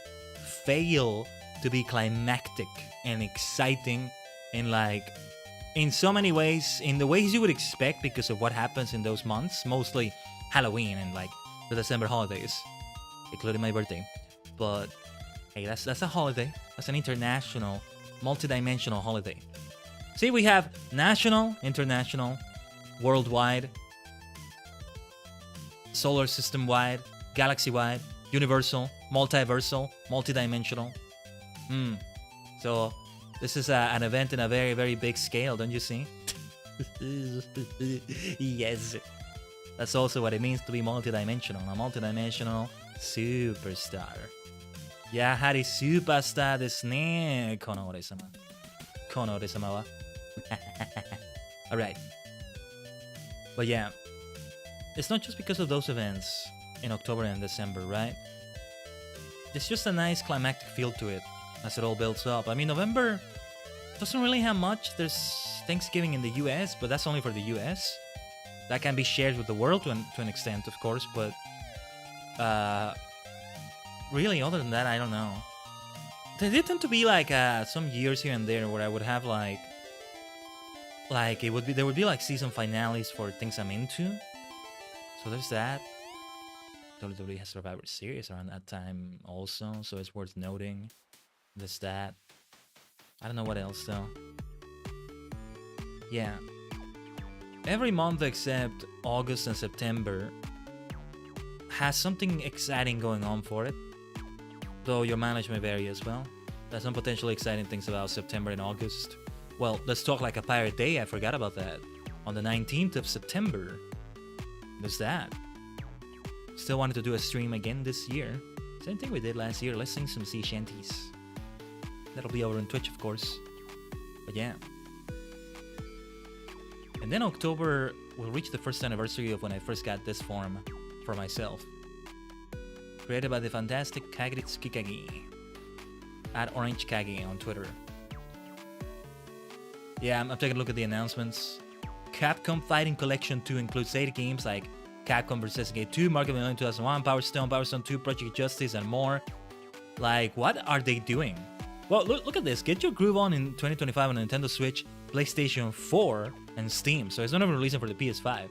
fail to be climactic and exciting and like, in so many ways, in the ways you would expect because of what happens in those months, mostly Halloween and like the December holidays, including my birthday. But hey, that's a holiday. That's an international, multi-dimensional holiday. See, we have national, international, worldwide, solar system-wide, galaxy-wide, universal, multiversal, multi-dimensional. So this is an event in a very, very big scale, don't you see? Yes. That's also what it means to be multi-dimensional. A multi-dimensional superstar. やはりスーパースターですね、この俺様。この俺様は。Alright. But yeah, it's not just because of those events in October and December, right? It's just a nice climactic feel to it as it all builds up. I mean, November doesn't really have much. There's Thanksgiving in the US, but that's only for the US. That can be shared with the world to an extent, of course, but really, other than that, I don't know. There did tend to be like some years here and there where I would have like there would be like season finales for things I'm into. So there's that. WWE has Survivor Series around that time also, so it's worth noting. There's that. I don't know what else though. Yeah. Every month except August and September has something exciting going on for it. Though your mileage may vary as well. There's some potentially exciting things about September and August. Well, let's talk like a pirate day. I forgot about that. On the 19th of September. There's that. Still wanted to do a stream again this year. Same thing we did last year. Let's sing some sea shanties. That'll be over on Twitch, of course. But yeah. And then October will reach the first anniversary of when I first got this form for myself. Created by the fantastic Kagritsuki Kagi at Orange Kagi on Twitter. Yeah, I'm taking a look at the announcements. Capcom Fighting Collection 2 includes 8 games like Capcom vs. Gate 2, Mark of the Million 2001, Power Stone 2, Project Justice, and more. Like, what are they doing? Well, look at this. Get your groove on in 2025 on Nintendo Switch PlayStation 4 and Steam, so it's not even releasing for the PS5.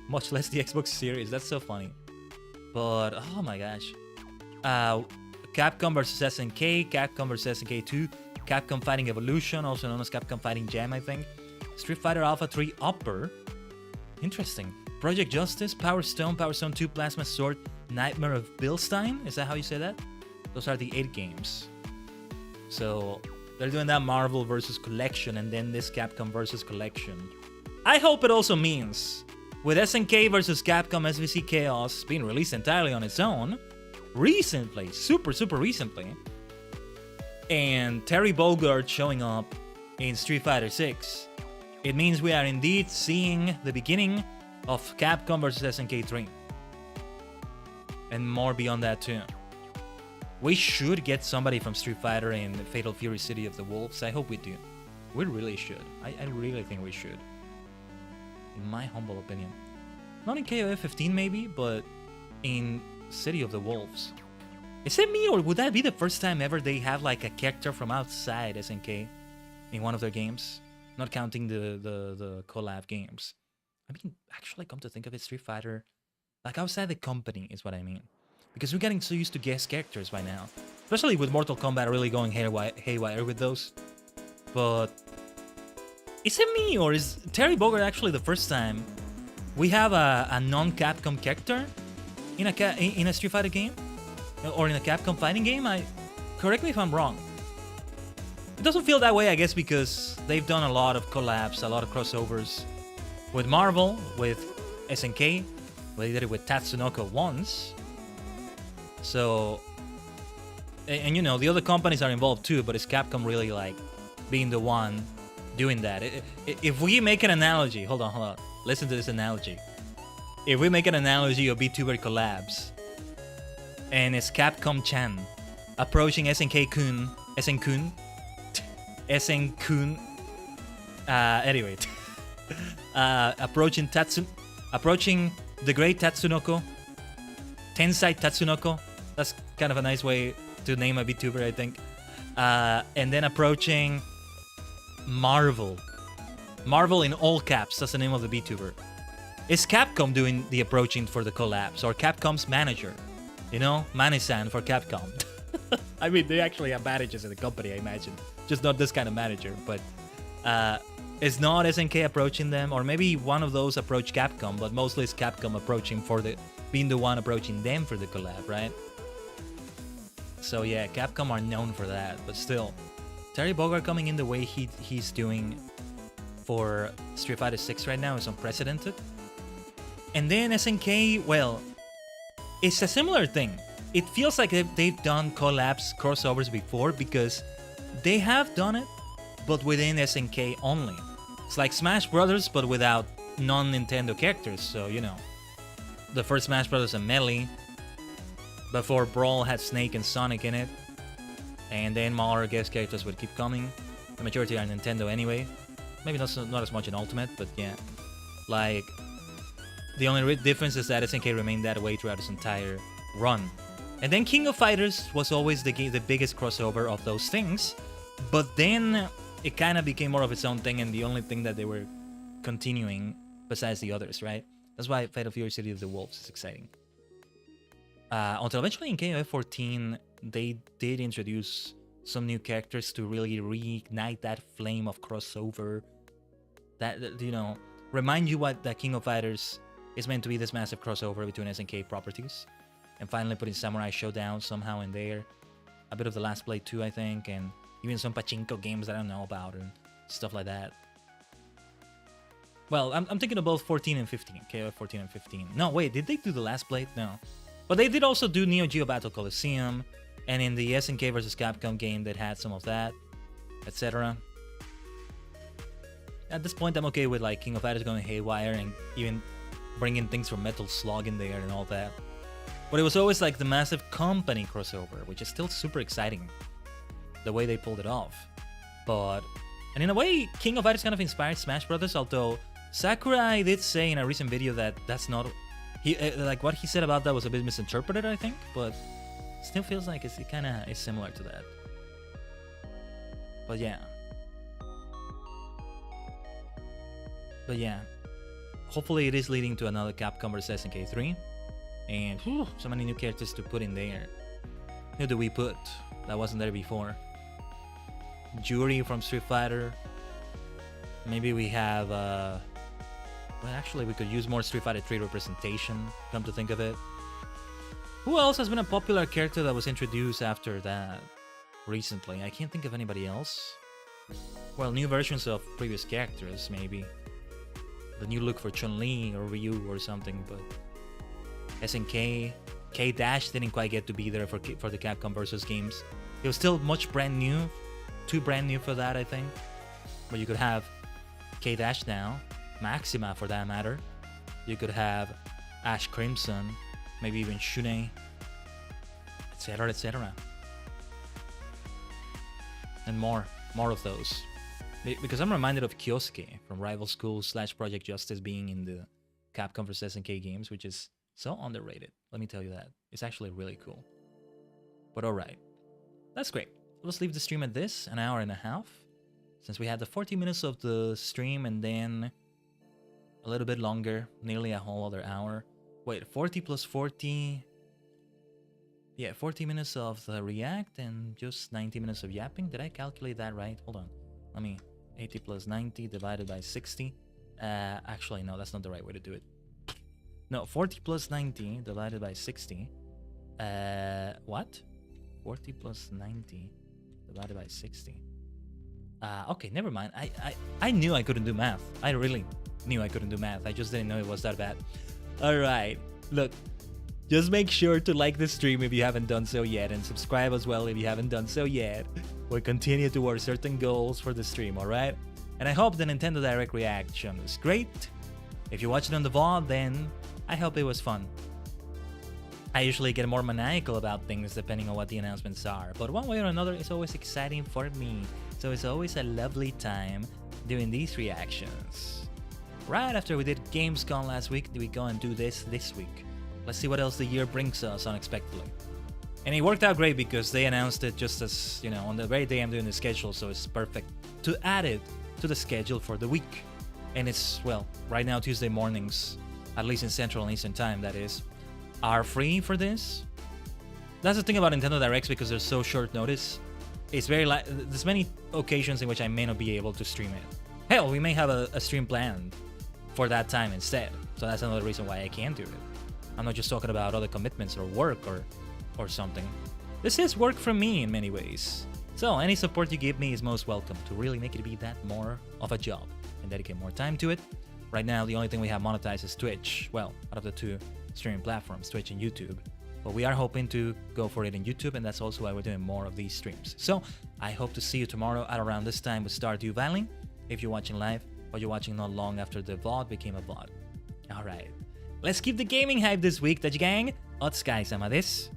Much less the Xbox Series. That's so funny. But oh my gosh. Capcom vs SNK, Capcom vs SNK 2, Capcom Fighting Evolution, also known as Capcom Fighting Jam, I think. Street Fighter Alpha 3 Upper. Interesting. Project Justice, Power Stone 2, Plasma Sword, Nightmare of Bilstein. Is that how you say that? Those are the 8 games. So they're doing that Marvel versus Collection and then this Capcom versus Collection. I hope it also means with SNK versus Capcom SVC Chaos being released entirely on its own recently, super recently, and Terry Bogard showing up in Street Fighter 6, it means we are indeed seeing the beginning of Capcom vs SNK 3. And more beyond that too. We should get somebody from Street Fighter in Fatal Fury City of the Wolves. I hope we do. We really should. I really think we should. In my humble opinion. Not in KOF 15 maybe, but in City of the Wolves. Is it me, or would that be the first time ever they have like a character from outside SNK in one of their games? Not counting the collab games. I mean, actually, come to think of it, Street Fighter, like outside the company is what I mean. Because we're getting so used to guest characters by now. Especially with Mortal Kombat really going haywire with those. But is it me, or is Terry Bogard actually the first time we have a non-Capcom character in a Street Fighter game? Or in a Capcom fighting game? Correct me if I'm wrong. It doesn't feel that way, I guess, because they've done a lot of collabs, a lot of crossovers with Marvel, with SNK. They did it with Tatsunoko once. So, and you know, the other companies are involved too, but it's Capcom really like being the one doing that. If we make an analogy, hold on, listen to this analogy. If we make an analogy of VTuber collabs, and it's Capcom-chan approaching SNK-kun, anyway, approaching the great Tatsunoko, Tensai Tatsunoko. That's kind of a nice way to name a VTuber, I think. And then approaching Marvel in all caps. That's the name of the VTuber. Is Capcom doing the approaching for the collabs, or Capcom's manager? You know, Mani-san for Capcom. I mean, they actually have managers in the company, I imagine. Just not this kind of manager, but it's not SNK approaching them, or maybe one of those approach Capcom, but mostly it's Capcom approaching being the one approaching them for the collab, right? So yeah, Capcom are known for that, but still, Terry Bogard coming in the way he's doing for Street Fighter 6 right now is unprecedented. And then SNK, well, it's a similar thing. It feels like they've done collabs, crossovers before, because they have done it, but within SNK only. It's like Smash Brothers, but without non-Nintendo characters, so you know. The first Smash Brothers and Melee, before Brawl had Snake and Sonic in it, and then more guest characters would keep coming. The majority are Nintendo anyway. Maybe not as much in Ultimate, but yeah. Like, the only difference is that SNK remained that way throughout its entire run. And then King of Fighters was always the biggest crossover of those things, but then it kind of became more of its own thing and the only thing that they were continuing besides the others, right? That's why Fatal Fury City of the Wolves is exciting. Until eventually in KOF 14, they did introduce some new characters to really reignite that flame of crossover. That, you know, remind you what that King of Fighters is meant to be, this massive crossover between SNK properties. And finally putting Samurai Showdown somehow in there. A bit of The Last Blade 2, I think, and even some pachinko games that I don't know about and stuff like that. Well, I'm thinking of both 14 and 15. KOF 14 and 15. No, wait, did they do The Last Blade? No. But they did also do Neo Geo Battle Coliseum, and in the SNK vs Capcom game that had some of that, etc. At this point, I'm okay with like King of Fighters going haywire and even bringing things from Metal Slug in there and all that. But it was always like the massive company crossover, which is still super exciting, the way they pulled it off. But, and in a way, King of Fighters kind of inspired Smash Brothers, although Sakurai did say in a recent video that that's not, like what he said about that was a bit misinterpreted, I think, but still feels like it kind of is similar to that. But yeah. But yeah, hopefully it is leading to another Capcom vs SNK 3. And so many new characters to put in there. Who do we put that wasn't there before? Jury from Street Fighter. Maybe we have well, actually we could use more Street Fighter 3 representation, come to think of it. Who else has been a popular character that was introduced after that recently? I can't think of anybody else. Well, new versions of previous characters, maybe. The new look for Chun-Li or Ryu or something, but SNK, K-Dash didn't quite get to be there for the Capcom vs games. It was still much brand new, too brand new for that, I think. But you could have K-Dash now, Maxima for that matter. You could have Ash Crimson, maybe even Shunei, etc, etc. And more of those. Because I'm reminded of Kyosuke from Rival School / Project Justice being in the Capcom vs SNK games, which is so underrated. Let me tell you that. It's actually really cool. But alright. That's great. Let's leave the stream at this, an hour and a half. Since we had the 40 minutes of the stream and then a little bit longer, nearly a whole other hour. Wait, 40 plus 40... Yeah, 40 minutes of the react and just 90 minutes of yapping. Did I calculate that right? Hold on. Let me... 80 plus 90 divided by 60. Actually, no, that's not the right way to do it. No, 40 plus 90 divided by 60. What? 40 plus 90 divided by 60. Okay, never mind. I knew I couldn't do math. I really knew I couldn't do math. I just didn't know it was that bad. Alright, look. Just make sure to like the stream if you haven't done so yet, and subscribe as well if you haven't done so yet. We'll continue towards certain goals for the stream, alright? And I hope the Nintendo Direct reaction was great. If you watched it on the VOD, then I hope it was fun. I usually get more maniacal about things depending on what the announcements are, but one way or another, it's always exciting for me. So it's always a lovely time doing these reactions. Right after we did Gamescom last week, we go and do this week. Let's see what else the year brings us unexpectedly. And it worked out great because they announced it just as, you know, on the very day I'm doing the schedule, so it's perfect to add it to the schedule for the week. And it's, well, right now Tuesday mornings, at least in Central and Eastern Time, that is, are free for this. That's the thing about Nintendo Directs, because they're so short notice. It's very there's many occasions in which I may not be able to stream it. Hell, we may have a stream planned for that time instead. So that's another reason why I can't do it. I'm not just talking about other commitments or work or something. This is work for me in many ways. So any support you give me is most welcome to really make it be that more of a job and dedicate more time to it. Right now, the only thing we have monetized is Twitch. Well, out of the two streaming platforms, Twitch and YouTube. But we are hoping to go for it in YouTube, and that's also why we're doing more of these streams. So I hope to see you tomorrow at around this time with Stardew Valley, if you're watching live, or you're watching not long after the VOD became a VOD. Alright, let's keep the gaming hype this week, Tajigen. Otsukai-sama desu.